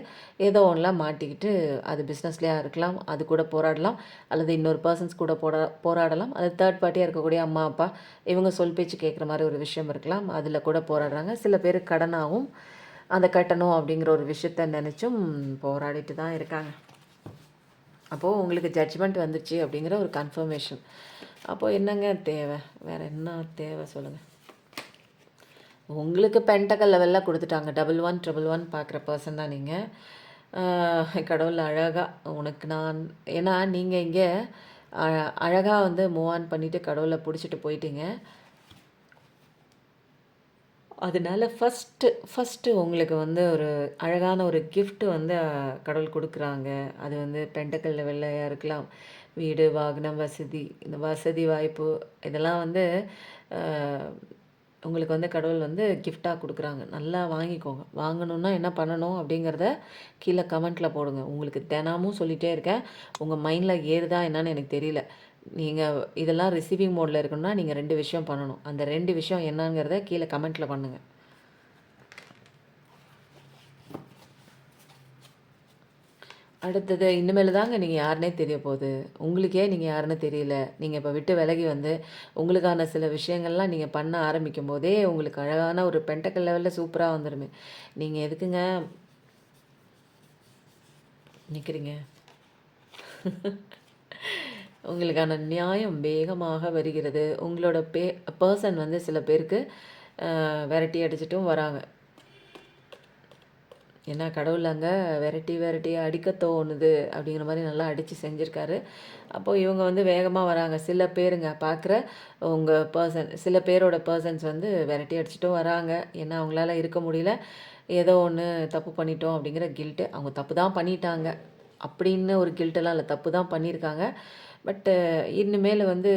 ஏதோ ஒன்றுலாம் மாட்டிக்கிட்டு, அது பிஸ்னஸ்லேயா இருக்கலாம், அது கூட போராடலாம், அல்லது இன்னொரு பர்சன்ஸ் கூட போராடலாம், அது தேர்ட் பார்ட்டியாக இருக்கக்கூடிய அம்மா அப்பா இவங்க சொல் பேச்சு கேட்குற மாதிரி ஒரு விஷயம் இருக்கலாம், அதில் கூட போராடுறாங்க. சில பேர் கடனாகவும் அந்த கட்டணும் அப்படிங்கிற ஒரு விஷயத்த நினச்சும் போராடிட்டு தான் இருக்காங்க. அப்போது உங்களுக்கு ஜட்ஜ்மெண்ட் வந்துச்சு அப்படிங்கிற ஒரு கன்ஃபர்மேஷன். அப்போது என்னங்க தேவை? வேறு என்ன தேவை சொல்லுங்கள்? உங்களுக்கு பென்டக்கல் லெவலில் கொடுத்துட்டாங்க. 1111 பார்க்குற பர்சன் தான் நீங்கள். கடவுள் அழகாக உனக்கு நான், ஏன்னா நீங்கள் இங்கே அழகாக வந்து மூவ் ஆன் பண்ணிவிட்டு கடவுளை பிடிச்சிட்டு போயிட்டீங்க. அதனால ஃபஸ்ட்டு உங்களுக்கு வந்து ஒரு அழகான ஒரு கிஃப்ட் வந்து கடவுள் கொடுக்குறாங்க. அது வந்து பென்டக்கல் லெவல்லையா இருக்கலாம். வீடு, வாகனம், வசதி, இந்த வசதி வாய்ப்பு இதெல்லாம் வந்து அ உங்களுக்கு வந்து கடவுள் வந்து கிஃப்ட்டாக கொடுக்குறாங்க. நல்லா வாங்கிக்கோங்க. வாங்கணுன்னா என்ன பண்ணணும் அப்படிங்கிறத கீழே கமெண்ட்டில் போடுங்க. உங்களுக்கு தினமும் சொல்லிகிட்டே இருக்கேன். உங்கள் மைண்டில் ஏறுதா என்னன்னு எனக்கு தெரியல. நீங்கள் இதெல்லாம் ரிசீவிங் மோடில் இருக்கணும்னா நீங்கள் 2 விஷயம் பண்ணணும். அந்த 2 விஷயம் என்னங்கிறத கீழே கமெண்ட்டில் பண்ணுங்கள். அடுத்தது இனிமேல் தாங்க நீங்கள் யாருன்னே தெரிய போகுது. உங்களுக்கே நீங்கள் யாருன்னு தெரியல. நீங்கள் இப்போ விட்டு விலகி வந்து உங்களுக்கான சில விஷயங்கள்லாம் நீங்கள் பண்ண ஆரம்பிக்கும் போதே உங்களுக்கு அழகான ஒரு பென்டக்கல் லெவலில் சூப்பராக வந்துடுமே. நீங்கள் எதுக்குங்க நிற்கிறீங்க? உங்களுக்கான நியாயம் வேகமாக வருகிறது. உங்களோட பர்சன் வந்து சில பேருக்கு விரட்டி அடிச்சிட்டும் வராங்க. ஏன்னா கடவுள் அங்கே விரட்டி அடிக்க தோணுது அப்படிங்கிற மாதிரி நல்லா அடித்து செஞ்சுருக்காரு. அப்போது இவங்க வந்து வேகமாக வராங்க. சில பேருங்க பார்க்குற உங்கள் பர்சன், சில பேரோட பர்சன்ஸ் வந்து விரட்டி அடிச்சிட்டும் வராங்க. ஏன்னா அவங்களால இருக்க முடியல. ஏதோ ஒன்று தப்பு பண்ணிட்டோம் அப்படிங்கிற கில்ட்டு. அவங்க தப்பு தான் பண்ணிட்டாங்க அப்படின்னு ஒரு கில்ட்டெல்லாம் இல்லை, தப்பு தான் பண்ணியிருக்காங்க. பட்டு இனிமேல் வந்து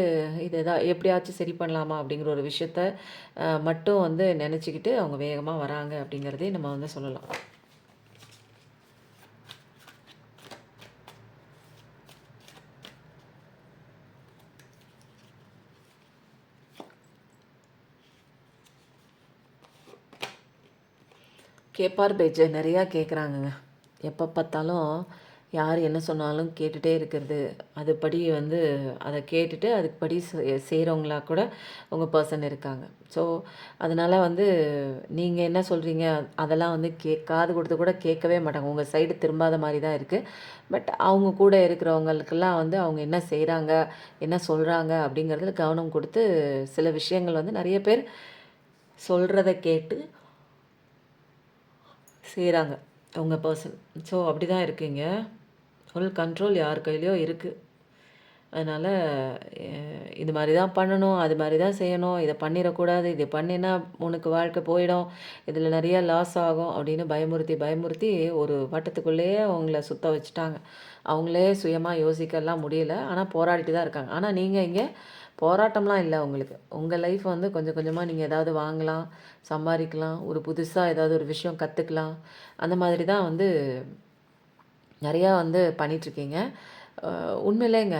இது எப்படியாச்சும் சரி பண்ணலாமா அப்படிங்கிற ஒரு விஷயத்த மட்டும் வந்து நினச்சிக்கிட்டு அவங்க வேகமாக வராங்க அப்படிங்கிறதே நம்ம வந்து சொல்லலாம். கேட்பார் பேச்சு நிறையா கேட்குறாங்கங்க. எப்போ பார்த்தாலும் யார் என்ன சொன்னாலும் கேட்டுகிட்டே இருக்கிறது. அதுபடி வந்து அதை கேட்டுட்டு அதுக்குப்படி செய்கிறவங்களா கூட உங்கள் பர்சன் இருக்காங்க. ஸோ அதனால் வந்து நீங்கள் என்ன சொல்கிறீங்க அதெல்லாம் வந்து காது கொடுத்து கூட கேட்கவே மாட்டாங்க. உங்கள் சைடு திரும்பாத மாதிரி தான் இருக்குது. பட் அவங்க கூட இருக்கிறவங்களுக்கெல்லாம் வந்து அவங்க என்ன செய்கிறாங்க, என்ன சொல்கிறாங்க அப்படிங்கிறதுல கவனம் கொடுத்து சில விஷயங்கள் வந்து நிறைய பேர் சொல்கிறத கேட்டு செய்கிறாங்க உங்கள் பர்சன். ஸோ அப்படி தான் இருக்கீங்க. ஃபுல் கண்ட்ரோல் யார் கையிலையோ இருக்குது. அதனால் இது மாதிரி தான் பண்ணணும், அது மாதிரி தான் செய்யணும், இதை பண்ணிடக்கூடாது, இது பண்ணினா உனக்கு வாழ்க்கை போயிடும், இதில் நிறையா லாஸ் ஆகும் அப்படின்னு பயமுறுத்தி ஒரு வட்டத்துக்குள்ளேயே அவங்கள சுத்த வச்சுட்டாங்க. அவங்களே சுயமாக யோசிக்கலாம் முடியல. ஆனால் போராடிட்டு தான் இருக்காங்க. ஆனால் நீங்கள் இங்கே போராட்டம்லாம் இல்லை உங்களுக்கு. உங்கள் லைஃப் வந்து கொஞ்சம் கொஞ்சமாக நீங்கள் ஏதாவது வாங்கலாம், சம்பாதிக்கலாம், ஒரு புதுசாக ஏதாவது ஒரு விஷயம் கற்றுக்கலாம். அந்த மாதிரி தான் வந்து நிறையா வந்து பண்ணிகிட்ருக்கீங்க. உண்மையிலேங்க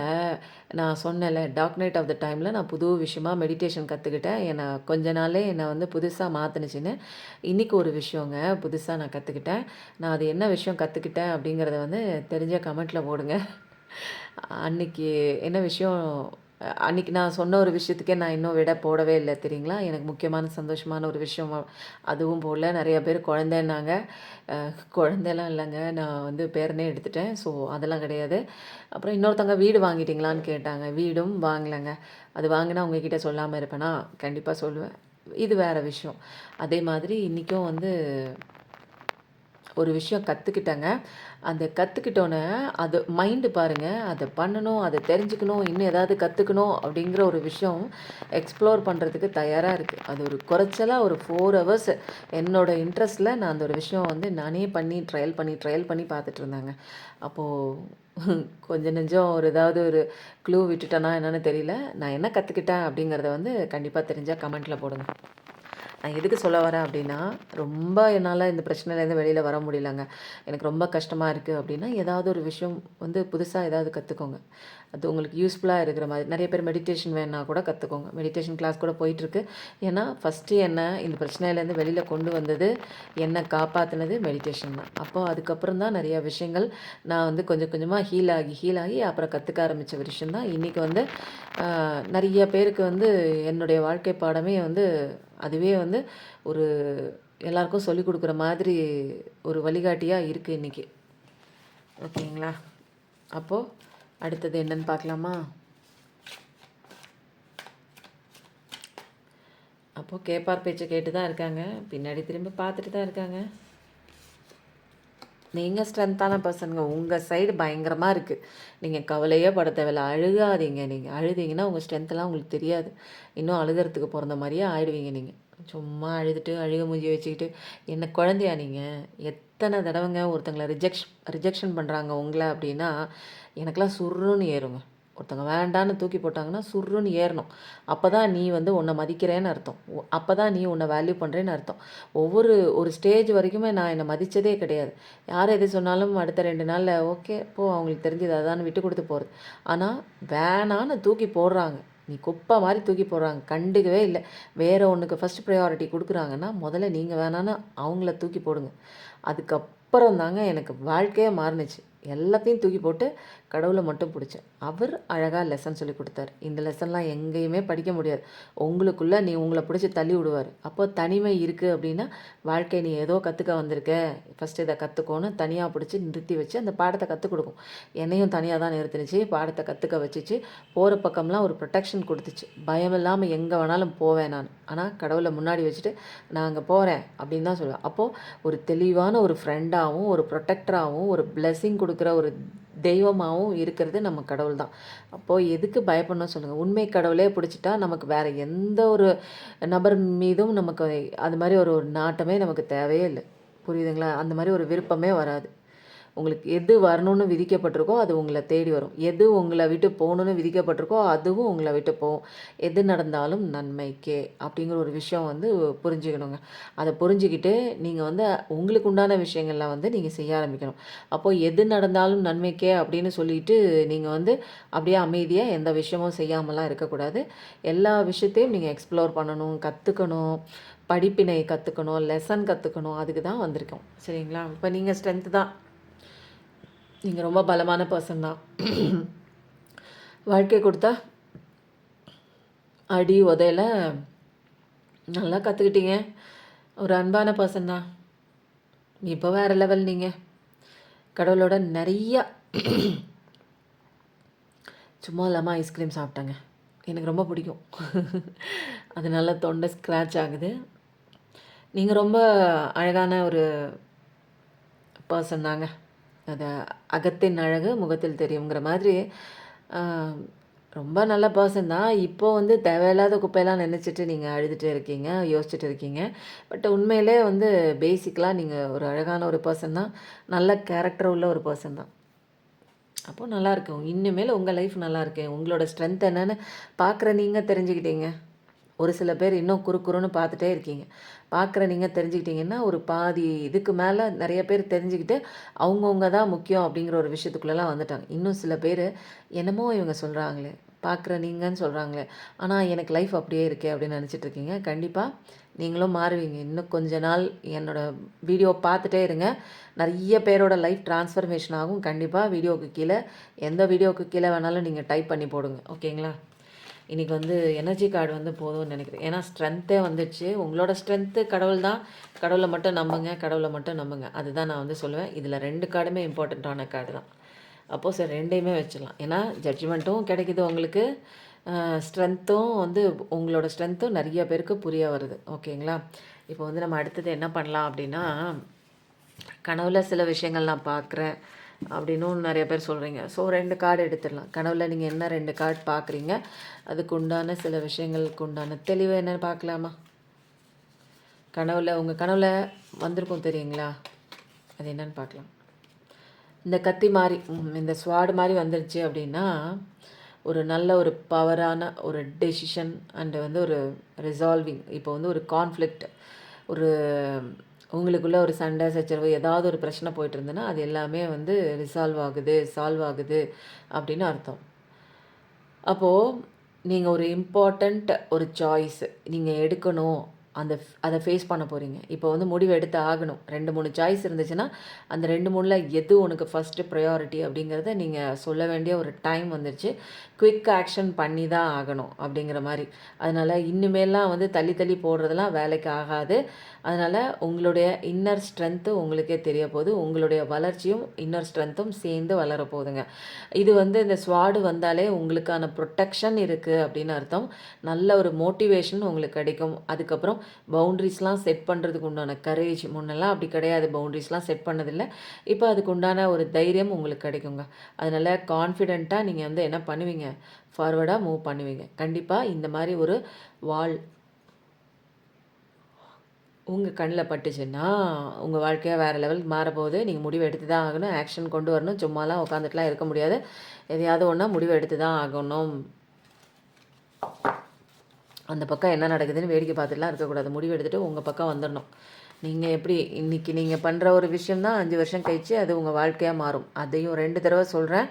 நான் சொன்னேன்ல, டார்க் நைட் ஆஃப் த டைமில் நான் புது விஷயமா மெடிடேஷன் கற்றுக்கிட்டேன். என்னை கொஞ்ச நாளே என்னை வந்து புதுசாக மாற்றுனுச்சின்னு. இன்றைக்கி ஒரு விஷயங்க புதுசாக நான் கற்றுக்கிட்டேன். நான் அது என்ன விஷயம் கற்றுக்கிட்டேன் அப்படிங்கிறத வந்து தெரிஞ்ச கமெண்ட்டில் போடுங்க. அன்றைக்கி என்ன விஷயம், அன்றைக்கி நான் சொன்ன ஒரு விஷயத்துக்கே நான் இன்னும் விட போடவே இல்லை தெரியுங்களா. எனக்கு முக்கியமான சந்தோஷமான ஒரு விஷயம் அதுவும் போடல. நிறைய பேர் குழந்தைன்னாங்க. குழந்தைலாம் இல்லைங்க, நான் வந்து பேரனே எடுத்துட்டேன். ஸோ அதெல்லாம் கிடையாது. அப்புறம் இன்னொருத்தவங்க வீடு வாங்கிட்டீங்களான்னு கேட்டாங்க. வீடும் வாங்கலைங்க. அது வாங்கினா உங்ககிட்ட சொல்லாமல் இருப்பேனா? கண்டிப்பாக சொல்லுவேன். இது வேறு விஷயம். அதே மாதிரி இன்றைக்கும் வந்து ஒரு விஷயம் கற்றுக்கிட்டேங்க. அந்த கற்றுக்கிட்டோன்னே அது மைண்டு பாருங்கள், அதை பண்ணணும், அதை தெரிஞ்சுக்கணும், இன்னும் ஏதாவது கற்றுக்கணும் அப்படிங்கிற ஒரு விஷயம் எக்ஸ்ப்ளோர் பண்ணுறதுக்கு தயாராக இருக்குது. அது ஒரு குறைச்சலாக ஒரு 4 ஹவர்ஸ் என்னோடய இன்ட்ரெஸ்ட்டில் நான் அந்த ஒரு விஷயம் வந்து நானே ட்ரையல் பண்ணி பார்த்துட்ருந்தேங்க. அப்போது கொஞ்சம் நெஞ்சம் ஒரு ஏதாவது ஒரு க்ளூ விட்டுட்டேனா என்னன்னு தெரியல. நான் என்ன கற்றுக்கிட்டேன் அப்படிங்கிறத வந்து கண்டிப்பாக தெரிஞ்சால் கமெண்ட்டில் போடுங்க. நான் எதுக்கு சொல்ல வரேன் அப்படின்னா, ரொம்ப என்னால் இந்த பிரச்சனையிலேருந்து வெளியில் வர முடியலங்க. எனக்கு ரொம்ப கஷ்டமாக இருக்குது அப்படின்னா, ஏதாவது ஒரு விஷயம் வந்து புதுசாக ஏதாவது கற்றுக்கோங்க. அது உங்களுக்கு யூஸ்ஃபுல்லாக இருக்கிற மாதிரி. நிறைய பேர் மெடிடேஷன் வேணுனா கூட கற்றுக்கோங்க. மெடிடேஷன் கிளாஸ் கூட போயிட்டுருக்கு. ஏன்னா ஃபஸ்ட்டு என்ன இந்த பிரச்சனையிலேருந்து வெளியில் கொண்டு வந்தது, என்னை காப்பாற்றினது மெடிடேஷன் தான். அப்போ அதுக்கப்புறம் தான் நிறையா விஷயங்கள் நான் வந்து கொஞ்சம் கொஞ்சமாக ஹீல் ஆகி அப்புறம் கற்றுக்க ஆரம்பித்த விஷயம் தான் இன்றைக்கி வந்து நிறைய பேருக்கு வந்து என்னுடைய வாழ்க்கை பாடமே வந்து அதுவே வந்து ஒரு எல்லாருக்கும் சொல்லிக் கொடுக்குற மாதிரி ஒரு வழிகாட்டியாக இருக்குது இன்றைக்கி. ஓகேங்களா? அப்போது அடுத்தது என்னன்னு பார்க்கலாமா? அப்போது கேட்பார் பேச்சை கேட்டு தான் இருக்காங்க. பின்னாடி திரும்பி பார்த்துட்டு தான் இருக்காங்க. நீங்கள் ஸ்ட்ரென்த்தான பர்சனுங்க. உங்கள் சைடு பயங்கரமாக இருக்குது. நீங்கள் கவலையே பட தேவையில்ல. அழுகாதீங்க. நீங்கள் அழுதீங்கன்னா உங்கள் ஸ்ட்ரென்த்தெல்லாம் உங்களுக்கு தெரியாது. இன்னும் அழுகிறதுக்கு பிறந்த மாதிரியே ஆயிடுவீங்க நீங்கள். சும்மா அழுதுட்டு அழுக மூஞ்சி வச்சுக்கிட்டு என்ன குழந்தையா நீங்கள்? எத்தனை தடவைங்க ஒருத்தங்களை ரிஜெக்ஷன் பண்ணுறாங்க உங்களை அப்படின்னா எனக்கெல்லாம் சுருன்னு ஏறுங்க. ஒருத்தங்க வேண்டான்னு தூக்கி போட்டாங்கன்னா சுருன்னு ஏறணும். அப்போ தான் நீ வந்து உன்னை மதிக்கிறேன்னு அர்த்தம். அப்போ தான் நீ உன்னை வேல்யூ பண்ணுறேன்னு அர்த்தம். ஒரு ஸ்டேஜ் வரைக்குமே நான் என்னை மதித்ததே கிடையாது. யார் எது சொன்னாலும் அடுத்த 2 நாளில் ஓகே போ அவங்களுக்கு தெரிஞ்சது அதான்னு விட்டு கொடுத்து போகிறது. ஆனால் வேணான்னு தூக்கி போடுறாங்க. நீ குப்பை மாதிரி தூக்கி போடுறாங்க. கண்டுக்கவே இல்லை. வேறு ஒன்றுக்கு ஃபஸ்ட் ப்ரையாரிட்டி கொடுக்குறாங்கன்னா முதல்ல நீங்கள் வேணான்னு அவங்கள தூக்கி போடுங்க. அதுக்கப்புறம் தாங்க எனக்கு வாழ்க்கையே மாறுனுச்சு. எல்லாத்தையும் தூக்கி போட்டு கடவுளை மட்டும் பிடிச்சேன். அவர் அழகாக லெசன் சொல்லி கொடுத்தாரு. இந்த லெசன்லாம் எங்கேயுமே படிக்க முடியாது. உங்களுக்குள்ளே நீ உங்களை பிடிச்சி தள்ளி விடுவார். அப்போ தனிமை இருக்குது அப்படின்னா வாழ்க்கை நீ ஏதோ கற்றுக்க வந்திருக்க, ஃபஸ்ட்டு இதை கற்றுக்கோன்னு தனியாக பிடிச்சி நிறுத்தி வச்சு அந்த பாடத்தை கற்றுக் கொடுக்கும். என்னையும் தனியாக தான் நிறுத்தினுச்சு. பாடத்தை கற்றுக்க வச்சுச்சு. போகிற பக்கம்லாம் ஒரு ப்ரொடெக்ஷன் கொடுத்துச்சு. பயம் இல்லாமல் எங்கே வேணாலும் போவேன் நான். ஆனால் கடவுளை முன்னாடி வச்சுட்டு நான் அங்கே போகிறேன் அப்படின்னு தான் சொல்லுவேன். அப்போது ஒரு தெளிவான ஒரு ஃப்ரெண்டாகவும் ஒரு ப்ரொடெக்டராகவும் ஒரு பிளெஸ்ஸிங் கொடுக்குற ஒரு தெய்வமாகவும் இருக்கிறது நம்ம கடவுள் தான். அப்போது எதுக்கு பயப்படணும் சொல்லுங்கள்? உண்மை கடவுளே பிடிச்சிட்டா நமக்கு வேறு எந்த ஒரு நபர் மீதும் நமக்கு அது மாதிரி ஒரு நாட்டமே நமக்கு தேவையே இல்லை. புரியுதுங்களா? அந்த மாதிரி ஒரு விருப்பமே வராது. உங்களுக்கு எது வரணும்னு விதிக்கப்பட்டிருக்கோ அது உங்களை தேடி வரும். எது உங்களை விட்டு போகணுன்னு விதிக்கப்பட்டிருக்கோ அதுவும் உங்களை விட்டு போகும். எது நடந்தாலும் நன்மைக்கே அப்படிங்கிற ஒரு விஷயம் வந்து புரிஞ்சுக்கணுங்க. அதை புரிஞ்சுக்கிட்டு நீங்கள் வந்து உங்களுக்கு உண்டான விஷயங்கள்லாம் வந்து நீங்கள் செய்ய ஆரம்பிக்கணும். அப்போது எது நடந்தாலும் நன்மைக்கே அப்படின்னு சொல்லிட்டு நீங்கள் வந்து அப்படியே அமைதியாக எந்த விஷயமும் செய்யாமலாம் இருக்கக்கூடாது. எல்லா விஷயத்தையும் நீங்கள் எக்ஸ்ப்ளோர் பண்ணணும், கற்றுக்கணும், படிப்பினை கற்றுக்கணும், லெசன் கற்றுக்கணும். அதுக்கு தான் வந்திருக்கோம். சரிங்களா? இப்போ நீங்கள் ஸ்ட்ரென்த்து தான். நீங்கள் ரொம்ப பலமான பர்சன் தான். வாழ்க்கை கொடுத்தா அடி உதையில நல்லா கற்றுக்கிட்டீங்க. ஒரு அன்பான பர்சன் தான். இப்போ வேறு லெவல் நீங்கள். கடவுளோட நிறையா சும்மா இல்லாமல் ஐஸ்கிரீம் சாப்பிட்டேங்க. எனக்கு ரொம்ப பிடிக்கும். அதனால தொண்டை ஸ்க்ராட்ச் ஆகுது. நீங்கள் ரொம்ப அழகான ஒரு பர்சன் தாங்க. அதை அகத்தின் அழகு முகத்தில் தெரியுங்கிற மாதிரி ரொம்ப நல்ல பர்சன் தான். இப்போது வந்து தேவையில்லாத குப்பையெல்லாம் நினச்சிட்டு நீங்கள் அழுதுகிட்டு இருக்கீங்க, யோசிச்சுட்டு இருக்கீங்க. பட் உண்மையிலே வந்து பேசிக்கலாக நீங்கள் ஒரு அழகான ஒரு பர்சன் தான். நல்ல கேரக்டர் உள்ள ஒரு பர்சன் தான். அப்போது நல்லாயிருக்கு. இன்னுமேல் உங்கள் லைஃப் நல்லாயிருக்கு. உங்களோட ஸ்ட்ரென்த் என்னென்னு பார்க்குற நீங்கள் தெரிஞ்சுக்கிட்டீங்க. ஒரு சில பேர் இன்னும் குறுக்குறுன்னு பார்த்துட்டே இருக்கீங்க. பார்க்குற நீங்கள் தெரிஞ்சுக்கிட்டிங்கன்னா ஒரு பாதி இதுக்கு மேலே நிறைய பேர் தெரிஞ்சுக்கிட்டு அவங்கவுங்க தான் முக்கியம் அப்படிங்கிற ஒரு விஷயத்துக்குள்ளெல்லாம் வந்துட்டாங்க. இன்னும் சில பேர் என்னமோ இவங்க சொல்கிறாங்களே, பார்க்குற நீங்கன்னு சொல்கிறாங்களே, ஆனால் எனக்கு லைஃப் அப்படியே இருக்கே அப்படின்னு நினச்சிட்ருக்கீங்க. கண்டிப்பாக நீங்களும் மாறுவீங்க. இன்னும் கொஞ்ச நாள் என்னோடய வீடியோ பார்த்துட்டே இருங்க. நிறைய பேரோட லைஃப் ட்ரான்ஸ்ஃபர்மேஷன் ஆகும். கண்டிப்பாக வீடியோவுக்கு கீழே எந்த வீடியோவுக்கு கீழே வேணாலும் நீங்கள் டைப் பண்ணி போடுங்க. ஓகேங்களா? இன்றைக்கி வந்து எனர்ஜி கார்டு வந்து போதும்னு நினைக்கிறேன். ஏன்னா ஸ்ட்ரென்த்தே வந்துடுச்சு. உங்களோட ஸ்ட்ரென்த்து கடவுள் தான். கடவுளை மட்டும் நம்புங்க, கடவுளை மட்டும் நம்புங்க. அதுதான் நான் வந்து சொல்லுவேன். இதில் 2 கார்டுமே இம்பார்ட்டண்ட்டான கார்டு தான். அப்போது சரி 2யுமே வச்சிடலாம். ஏன்னா ஜட்ஜ்மெண்ட்டும் கிடைக்குது உங்களுக்கு, ஸ்ட்ரென்த்தும் வந்து உங்களோட ஸ்ட்ரென்த்தும் நிறைய பேருக்கு புரிய வருது. ஓகேங்களா? இப்போ வந்து நம்ம அடுத்தது என்ன பண்ணலாம் அப்படின்னா, கனவுல சில விஷயங்கள் நான் பார்க்குறேன் அப்படின்னும் நிறைய பேர் சொல்கிறீங்க. ஸோ 2 கார்டு எடுத்துடலாம். கனவுல நீங்கள் என்ன 2 கார்டு பார்க்குறீங்க, அதுக்கு உண்டான சில விஷயங்களுக்கு உண்டான தெளிவு என்னென்னு பார்க்கலாமா? கனவுல உங்கள் கனவுல வந்திருக்கும் தெரியுங்களா? அது என்னன்னு பார்க்கலாம். இந்த கத்தி மாரி இந்த ஸ்வாடு மாரி வந்துருச்சு அப்படின்னா, ஒரு நல்ல ஒரு பவரான ஒரு டெசிஷன் அண்ட் வந்து ஒரு ரிசால்விங் இப்போ வந்து ஒரு கான்ஃப்ளிக்ட் ஒரு உங்களுக்குள்ள ஒரு சண்டை சச்சரவு ஏதாவது ஒரு பிரச்சனை போயிட்டு இருந்ததுன்னா, அது எல்லாமே வந்து சால்வ் ஆகுது அப்படின்னு அர்த்தம். அப்போது நீங்கள் ஒரு இம்பார்ட்டண்ட் ஒரு சாய்ஸ் நீங்கள் எடுக்கணும். அதை ஃபேஸ் பண்ண போகிறீங்க. இப்போ வந்து முடிவு எடுத்து ஆகணும். 2, 3 சாய்ஸ் இருந்துச்சுன்னா, அந்த 2, 3ல எது உனக்கு ஃபஸ்ட்டு ப்ரையாரிட்டி அப்படிங்கிறத நீங்கள் சொல்ல வேண்டிய ஒரு டைம் வந்துருச்சு. குயிக் ஆக்ஷன் பண்ணி தான் ஆகணும் அப்படிங்கிற மாரி. அதனால் இனிமேல்லாம் வந்து தள்ளி தள்ளி போடுறதெல்லாம் வேலைக்கு ஆகாது. அதனால் உங்களுடைய இன்னர் ஸ்ட்ரென்த்து உங்களுக்கே தெரிய போகுது. உங்களுடைய வளர்ச்சியும் இன்னர் ஸ்ட்ரென்த்தும் சேர்ந்து வளர போகுதுங்க. இது வந்து இந்த ஸ்வாடு வந்தாலே உங்களுக்கான ப்ரொட்டெக்ஷன் இருக்குது அப்படின்னு அர்த்தம். நல்ல ஒரு மோட்டிவேஷன் உங்களுக்கு கிடைக்கும். அதுக்கப்புறம் பவுண்ட்ரிஸ்லாம் செட் பண்ணுறதுக்கு உண்டான கரேஜ், முன்னெல்லாம் அப்படி கிடையாது, பவுண்ட்ரிஸ்லாம் செட் பண்ணதில்லை. இப்போ அதுக்கு உண்டான ஒரு தைரியம் உங்களுக்கு கிடைக்குங்க. அதனால் கான்ஃபிடெண்ட்டாக நீங்கள் வந்து என்ன பண்ணுவீங்க, ஃபார்வர்டாக மூவ் பண்ணுவீங்க. கண்டிப்பாக இந்த மாதிரி ஒரு வால் உங்கள் கண்ணில் பட்டுச்சுன்னா, உங்கள் வாழ்க்கையாக வேறு லெவலுக்கு மாறப்போகுது. நீங்கள் முடிவு எடுத்து தான் ஆகணும். ஆக்ஷன் கொண்டு வரணும். சும்மாலாம் உட்காந்துட்டுலாம் இருக்க முடியாது. எதையாவது ஒன்றா முடிவு எடுத்து தான் ஆகணும். அந்த பக்கம் என்ன நடக்குதுன்னு வேடிக்கை பார்த்துட்டுலாம் இருக்கக்கூடாது. முடிவு எடுத்துகிட்டு உங்கள் பக்கம் வந்துடணும். நீங்கள் எப்படி இன்றைக்கி நீங்கள் பண்ணுற ஒரு விஷயம் தான் 5 வருஷம் கழிச்சு அது உங்கள் வாழ்க்கையாக மாறும். அதையும் 2 தடவை சொல்கிறேன்,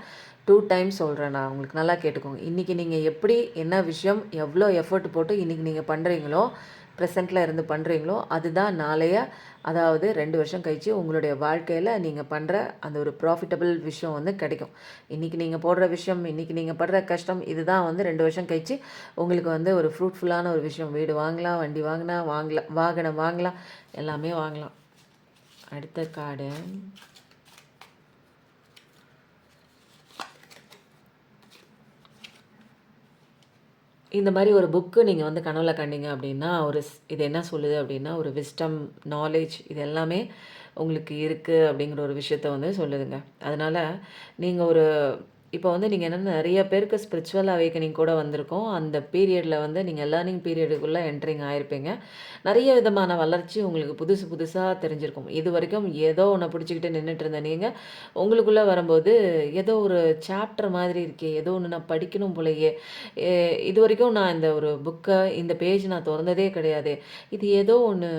2 டைம்ஸ் சொல்கிறேன். நான் உங்களுக்கு நல்லா கேட்டுக்கோங்க. இன்றைக்கி நீங்கள் எப்படி என்ன விஷயம் எவ்வளோ எஃபர்ட் போட்டு இன்றைக்கி நீங்கள் பண்ணுறீங்களோ, ப்ரெசென்ட்டில் இருந்து பண்ணுறீங்களோ, அதுதான் நாளைய அதாவது 2 வருஷம் கழிச்சு உங்களுடைய வாழ்க்கையில் நீங்கள் பண்ணுற அந்த ஒரு ப்ராஃபிட்டபிள் விஷயம் வந்து கிடைக்கும். இன்றைக்கி நீங்கள் போடுற விஷயம், இன்றைக்கி நீங்கள் படுற கஷ்டம், இதுதான் வந்து 2 வருஷம் கழிச்சு உங்களுக்கு வந்து ஒரு ஃப்ரூட்ஃபுல்லான ஒரு விஷயம். வீடு வாங்கலாம், வண்டி வாங்கலாம், வாகனம் வாங்கலாம், எல்லாமே வாங்கலாம். அடுத்த கார்டு இந்த மாதிரி ஒரு புக்கு நீங்கள் வந்து கனவுல கண்டீங்க அப்படின்னா, இது என்ன சொல்லுது அப்படின்னா, ஒரு விஸ்டம், நாலேஜ் இது எல்லாமே உங்களுக்கு இருக்குது அப்படிங்கிற ஒரு விஷயத்த வந்து சொல்லுதுங்க. அதனால் நீங்கள் ஒரு இப்போ வந்து நீங்கள் என்னென்னா நிறைய பேருக்கு ஸ்பிரிச்சுவல் அவேக்கனிங் கூட வந்திருக்கும். அந்த பீரியடில் வந்து நீங்கள் லேர்னிங் பீரியடுக்குள்ளே என்ட்ரிங் ஆகிருப்பீங்க. நிறைய விதமான வளர்ச்சி உங்களுக்கு புதுசு புதுசாக தெரிஞ்சிருக்கும். இது வரைக்கும் ஏதோ ஒன்றை பிடிச்சிக்கிட்டு நின்றுட்டு இருந்த நீங்கள் உங்களுக்குள்ளே வரும்போது ஏதோ ஒரு சாப்டர் மாதிரி இருக்கே, ஏதோ ஒன்று நான் படிக்கணும் போலயே, இது வரைக்கும் நான் இந்த ஒரு புக்கை இந்த பேஜ் நான் திறந்ததே கிடையாது, இது ஏதோ ஒன்று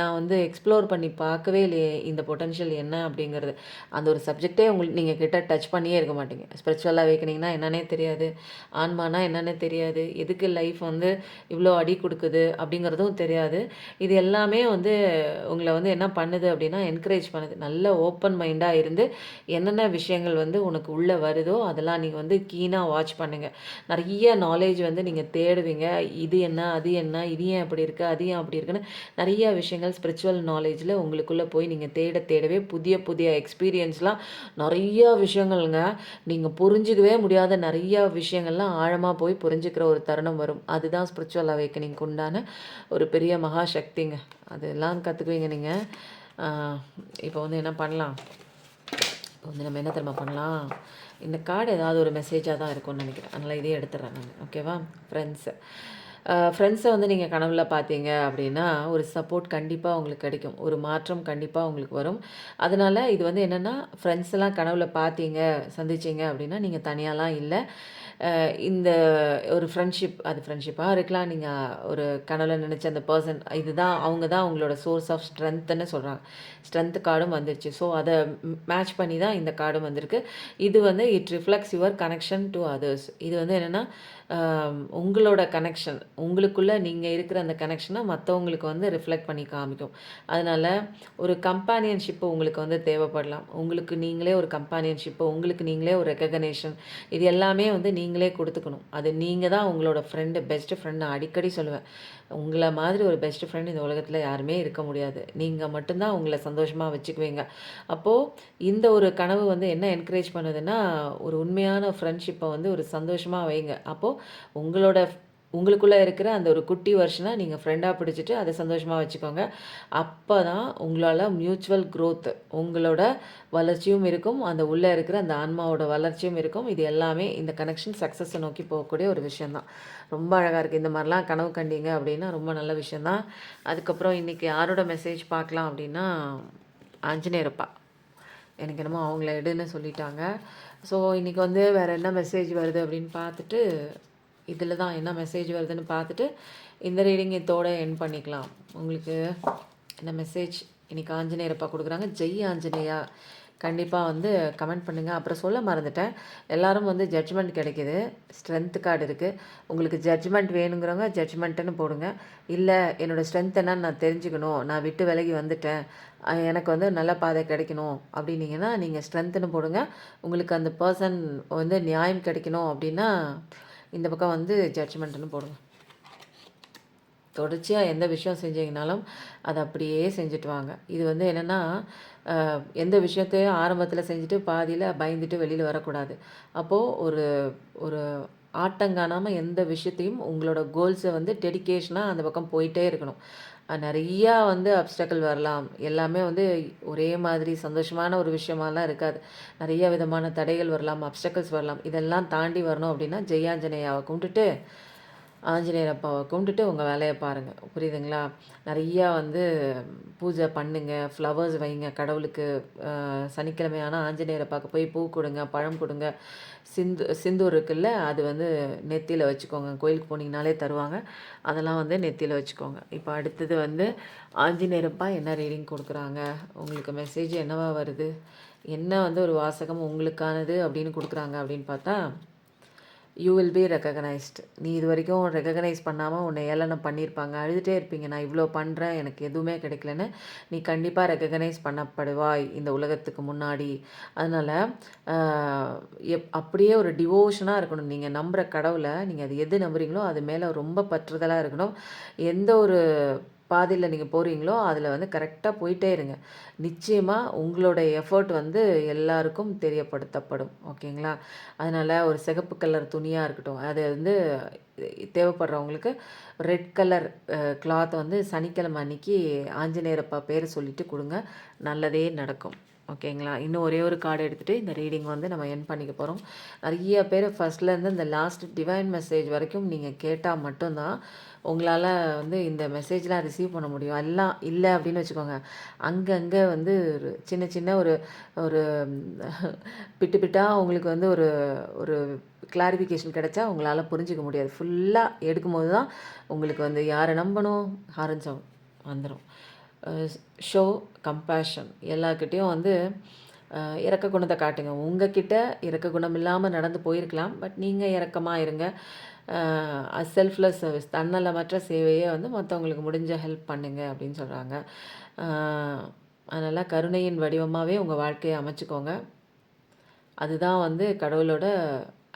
நான் வந்து எக்ஸ்ப்ளோர் பண்ணி பார்க்கவே இல்லையே, இந்த பொட்டன்ஷியல் என்ன அப்படிங்கிறது அந்த ஒரு சப்ஜெக்டே உங்களுக்கு நீங்கள் கிட்ட டச் பண்ணியே இருக்க மாட்டீங்க. ஸ்பிரிச்சுவல் அவேக்கனிங்னா என்னன்னே தெரியாது, ஆன்மானா என்னன்னே தெரியாது, எதுக்கு லைஃப் வந்து இவ்வளோ அடி கொடுக்குது அப்படிங்கிறதும் தெரியாது. இது எல்லாமே வந்து உங்களை வந்து என்ன பண்ணுது அப்படின்னா என்கரேஜ் பண்ணுது. நல்ல ஓப்பன் மைண்டாக இருந்து என்னென்ன விஷயங்கள் வந்து உனக்கு உள்ளே வருதோ அதெல்லாம் நீங்கள் வந்து கீனாக வாட்ச் பண்ணுங்கள். நிறைய நாலேஜ் வந்து நீங்கள் தேடுவீங்க. இது என்ன, அது என்ன, இது ஏன் அப்படி இருக்குது, அது ஏன் அப்படி இருக்குன்னு நிறைய விஷயங்கள் ஸ்பிரிச்சுவல் நாலேஜில் உங்களுக்குள்ளே போய் நீங்கள் தேடவே புதிய புதிய எக்ஸ்பீரியன்ஸ்லாம் நிறைய விஷயங்கள்ங்க. நீங்கள் புரிஞ்சிக்கவே முடியாத நிறைய விஷயங்கள்லாம் ஆழமாக போய் புரிஞ்சுக்கிற ஒரு தருணம் வரும். அதுதான் ஸ்பிரிச்சுவல் அவேக்கனிங்க்கு உண்டான ஒரு பெரிய மகா சக்திங்க. அதெல்லாம் கற்றுக்குவீங்க நீங்கள். இப்போ வந்து என்ன பண்ணலாம், இப்போ வந்து நம்ம என்ன தெரியுமா பண்ணலாம், இந்த கார்டு ஏதாவது ஒரு மெசேஜாக தான் இருக்கும்னு நினைக்கிறேன். அதனால் இதே எடுத்துடுறேன் நான். ஓகேவா? ஃப்ரெண்ட்ஸை வந்து நீங்கள் கனவுல பார்த்தீங்க அப்படின்னா ஒரு சப்போர்ட் கண்டிப்பாக உங்களுக்கு கிடைக்கும். ஒரு மாற்றம் கண்டிப்பாக உங்களுக்கு வரும். அதனால் இது வந்து என்னென்னா, ஃப்ரெண்ட்ஸ் எல்லாம் கனவுல பார்த்தீங்க, சந்திச்சிங்க அப்படின்னா நீங்கள் தனியாலாம் இல்லை. இந்த ஒரு அது ஃப்ரெண்ட்ஷிப்பாக இருக்கலாம். நீங்கள் ஒரு கனவுல நினச்ச அந்த பர்சன் இதுதான், அவங்க தான் உங்களோட சோர்ஸ் ஆஃப் ஸ்ட்ரென்த்துன்னு சொல்கிறாங்க. ஸ்ட்ரென்த் கார்டும் வந்துருச்சு. ஸோ அதை மேட்ச் பண்ணி தான் இந்த கார்டும் வந்திருக்கு. இது வந்து it reflects your connection to others. இது வந்து என்னென்னா உங்களோட கனெக்ஷன், உங்களுக்குள்ளே நீங்கள் இருக்கிற அந்த கனெக்ஷனை மற்றவங்களுக்கு வந்து ரிஃப்ளெக்ட் பண்ணி காமிக்கும். அதனால் ஒரு கம்பானியன்ஷிப்பு உங்களுக்கு வந்து தேவைப்படலாம். உங்களுக்கு நீங்களே ஒரு கம்பானியன்ஷிப்பு, உங்களுக்கு நீங்களே ஒரு ரெகக்னேஷன், இது எல்லாமே வந்து நீங்களே கொடுத்துக்கணும். அது நீங்கள் தான் உங்களோட பெஸ்ட் ஃப்ரெண்ட். நான் அடிக்கடி சொல்லுவேன், உங்களை மாதிரி ஒரு பெஸ்ட் ஃப்ரெண்ட் இந்த உலகத்தில் யாருமே இருக்க முடியாது. நீங்கள் மட்டும்தான் உங்களை சந்தோஷமாக வச்சுக்குவீங்க. அப்போது இந்த ஒரு கனவு வந்து என்ன என்கரேஜ் பண்ணுதுன்னா, ஒரு உண்மையான ஃப்ரெண்ட்ஷிப்பை வந்து ஒரு சந்தோஷமாக வைங்க. அப்போது உங்களுக்குள்ளே இருக்கிற அந்த ஒரு குட்டி வெர்ஷனை நீங்கள் ஃப்ரெண்டாக பிடிச்சிட்டு அதை சந்தோஷமாக வச்சுக்கோங்க. அப்போ தான் உங்களால் மியூச்சுவல் க்ரோத், உங்களோட வளர்ச்சியும் இருக்கும், அந்த உள்ளே இருக்கிற அந்த ஆன்மாவோட வளர்ச்சியும் இருக்கும். இது எல்லாமே இந்த கனெக்ஷன் சக்ஸஸை நோக்கி போகக்கூடிய ஒரு விஷயந்தான். ரொம்ப அழகாக இருக்குது. இந்த மாதிரிலாம் கனவு கண்டீங்க அப்படின்னா ரொம்ப நல்ல விஷயந்தான். அதுக்கப்புறம் இன்றைக்கி யாரோட மெசேஜ் பார்க்கலாம் அப்படின்னா, ஆஞ்சநேயரப்பா. எனக்கு என்னமோ அவங்கள எடுன்னு சொல்லிட்டாங்க. ஸோ இன்றைக்கி வந்து வேறு என்ன மெசேஜ் வருது அப்படின்னு பார்த்துட்டு, இதில் தான் என்ன மெசேஜ் வருதுன்னு பார்த்துட்டு இந்த ரீடிங் இதோட எண்ட் பண்ணிக்கலாம். உங்களுக்கு என்ன மெசேஜ் இன்றைக்கி ஆஞ்சநேயரப்பா கொடுக்குறாங்க? ஜெய் ஆஞ்சநேயா. கண்டிப்பாக வந்து கமெண்ட் பண்ணுங்கள். அப்புறம் சொல்ல மறந்துட்டேன், எல்லோரும் வந்து ஜட்ஜ்மெண்ட் கிடைக்கிது, ஸ்ட்ரென்த் கார்டு இருக்குது. உங்களுக்கு ஜட்ஜ்மெண்ட் வேணுங்கிறவங்க ஜட்ஜ்மெண்ட்டுன்னு போடுங்க. இல்லை என்னோடய ஸ்ட்ரென்த் என்னன்னு நான் தெரிஞ்சுக்கணும், நான் விட்டு விலகி வந்துட்டேன், எனக்கு வந்து நல்ல பாதை கிடைக்கணும் அப்படின்னீங்கன்னா நீங்கள் ஸ்ட்ரென்த்துன்னு போடுங்க. உங்களுக்கு அந்த பர்சன் வந்து நியாயம் கிடைக்கணும் அப்படின்னா இந்த பக்கம் வந்து ஜட்ஜ்மெண்ட்டுன்னு போடுங்க. தொடர்ச்சியாக எந்த விஷயம் செஞ்சீங்கனாலும் அதை அப்படியே செஞ்சுட்டு வாங்க. இது வந்து என்னென்னா, எந்த விஷயத்தையும் ஆரம்பத்தில் செஞ்சுட்டு பாதியில் பயந்துட்டு வெளியில் வரக்கூடாது. அப்போது ஒரு ஒரு ஆட்டங்காணாமல் எந்த விஷயத்தையும் உங்களோட கோல்ஸை வந்து டெடிகேஷனாக அந்த பக்கம் போயிட்டே இருக்கணும். நிறையா வந்து அப்டக்கிள் வரலாம். எல்லாமே வந்து ஒரே மாதிரி சந்தோஷமான ஒரு விஷயமாலாம் இருக்காது. நிறைய விதமான தடைகள் வரலாம், அப்டக்கிள்ஸ் வரலாம். இதெல்லாம் தாண்டி வரணும் அப்படின்னா ஜெயாஞ்சனேயாவை கும்பிட்டுட்டு, ஆஞ்சநேயர் அப்பாவை கும்பிட்டுட்டு உங்கள் வேலையை பாருங்கள். புரியுதுங்களா? நிறையா வந்து பூஜை பண்ணுங்கள், ஃப்ளவர்ஸ் வைங்க கடவுளுக்கு. சனிக்கிழமை ஆனால் ஆஞ்சநேயர் அப்பாவுக்கு போய் பூ கொடுங்க, பழம் கொடுங்க. சிந்தூர் இருக்குல்ல, அது வந்து நெத்தியில் வச்சுக்கோங்க. கோயிலுக்கு போனீங்கனாலே தருவாங்க. அதெல்லாம் வந்து நெத்தியில் வச்சுக்கோங்க. இப்போ அடுத்தது வந்து ஆஞ்சநேயர் அப்பா என்ன ரீடிங் கொடுக்குறாங்க, உங்களுக்கு மெசேஜ் என்னவா வருது, என்ன வந்து ஒரு வாசகம் உங்களுக்கானது அப்படின்னு கொடுக்குறாங்க அப்படின்னு பார்த்தா, யூ வில் பி ரெக்கக்னைஸ்ட். நீ இது வரைக்கும் ரெக்கக்னைஸ் பண்ணாமல் உன்னை ஏளனம் பண்ணியிருப்பாங்க, அழுதுகிட்டே இருப்பீங்க, நான் இவ்வளோ பண்ணுறேன் எனக்கு எதுவுமே கிடைக்கலன்னு. நீ கண்டிப்பாக ரெக்கக்னைஸ் பண்ணப்படுவாய் இந்த உலகத்துக்கு முன்னாடி. அதனால் அப்படியே ஒரு டிவோஷனாக இருக்கணும். நீங்கள் நம்புகிற கடவுளை, நீங்கள் அது எது நம்புறீங்களோ அது மேலே ரொம்ப பற்றுதலாக இருக்கணும். எந்த ஒரு பாதையில் நீங்கள் போகிறீங்களோ அதில் வந்து கரெக்டாக போயிட்டே இருங்க. நிச்சயமாக உங்களோட எஃபர்ட் வந்து எல்லாருக்கும் தெரியப்படுத்தப்படும். ஓகேங்களா? அதனால் ஒரு சிகப்பு கலர் துணியாக இருக்கட்டும், அது வந்து தேவைப்படுறவங்களுக்கு ரெட் கலர் கிளாத்தை வந்து சனிக்கிழமை அன்னைக்கு ஆஞ்சநேயரப்பா பேரை சொல்லிட்டு கொடுங்க. நல்லதே நடக்கும். ஓகேங்களா? இன்னும் ஒரே ஒரு கார்டு எடுத்துகிட்டு இந்த ரீடிங் வந்து நம்ம என் பண்ணிக்க போகிறோம். நிறைய பேர் ஃபஸ்ட்லேருந்து இந்த லாஸ்ட் டிவைன் மெசேஜ் வரைக்கும் நீங்கள் கேட்டால் மட்டும்தான் உங்களால் வந்து இந்த மெசேஜ்லாம் ரிசீவ் பண்ண முடியும். எல்லாம் இல்லை அப்படின்னு வச்சுக்கோங்க, அங்கங்கே வந்து ஒரு சின்ன சின்ன ஒரு ஒரு பிட்டு பிட்டாக உங்களுக்கு வந்து ஒரு ஒரு கிளாரிஃபிகேஷன் கிடைச்சா உங்களால் புரிஞ்சிக்க முடியாது. ஃபுல்லாக எடுக்கும்போது தான் உங்களுக்கு வந்து யாரை நம்பணும், ஹாரன் சவுண்ட் வந்துடும். Show compassion. எல்லாருக்கிட்டேயும் வந்து இரக்க குணத்தை காட்டுங்க. உங்ககிட்ட இரக்க குணம் இல்லாமல் நடந்து போயிருக்கலாம், பட் நீங்கள் இரக்கமாக இருங்க. செல்ஃப்லெஸ் சர்வீஸ், தன்னலமற்ற சேவையை வந்து மற்றவங்களுக்கு முடிஞ்ச ஹெல்ப் பண்ணுங்க அப்படின்னு சொல்கிறாங்க. அதனால் கருணையின் வடிவமாகவே உங்கள் வாழ்க்கையை அமைச்சுக்கோங்க. அதுதான் வந்து கடவுளோட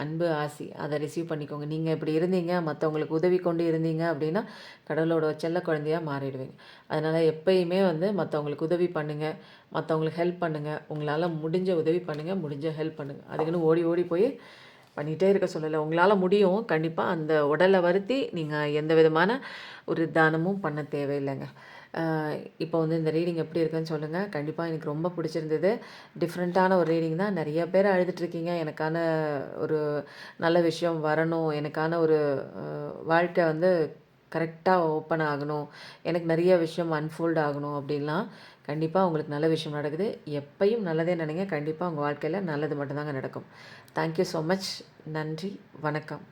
அன்பு ஆசி. அதை ரிசீவ் பண்ணிக்கோங்க. நீங்கள் இப்படி இருந்தீங்க, மற்றவங்களுக்கு உதவி கொண்டு இருந்தீங்க அப்படின்னா கடவுளோட செல்ல குழந்தையாக மாறிடுவீங்க. அதனால் எப்பயுமே வந்து மற்றவங்களுக்கு உதவி பண்ணுங்கள், மற்றவங்களுக்கு ஹெல்ப் பண்ணுங்கள். உங்களால் முடிஞ்ச உதவி பண்ணுங்கள், முடிஞ்ச ஹெல்ப் பண்ணுங்கள். அதுக்குன்னு ஓடி ஓடி போய் பண்ணிகிட்டே இருக்க சொல்லலை. உங்களால் முடியும். கண்டிப்பாக அந்த உடலை வருத்தி நீங்கள் எந்த விதமான ஒரு தானமும் பண்ண தேவையில்லைங்க. இப்போ வந்து இந்த ரீடிங் எப்படி இருக்குன்னு சொல்லுங்கள். கண்டிப்பாக எனக்கு ரொம்ப பிடிச்சிருந்தது. டிஃப்ரெண்ட்டான ஒரு ரீடிங் தான். நிறைய பேர் அழுதுட்ருக்கீங்க, எனக்கான ஒரு நல்ல விஷயம் வரணும், எனக்கான ஒரு வாழ்க்கை வந்து கரெக்டாக ஓப்பன் ஆகணும், எனக்கு நிறைய விஷயம் அன்ஃபோல்ட் ஆகணும் அப்படின்லாம். கண்டிப்பாக உங்களுக்கு நல்ல விஷயம் நடக்குது. எப்பயும் நல்லதே நினைங்க. கண்டிப்பாக உங்கள் வாழ்க்கையில் நல்லது மட்டும்தாங்க நடக்கும். Thank you so much. நன்றி, வணக்கம்.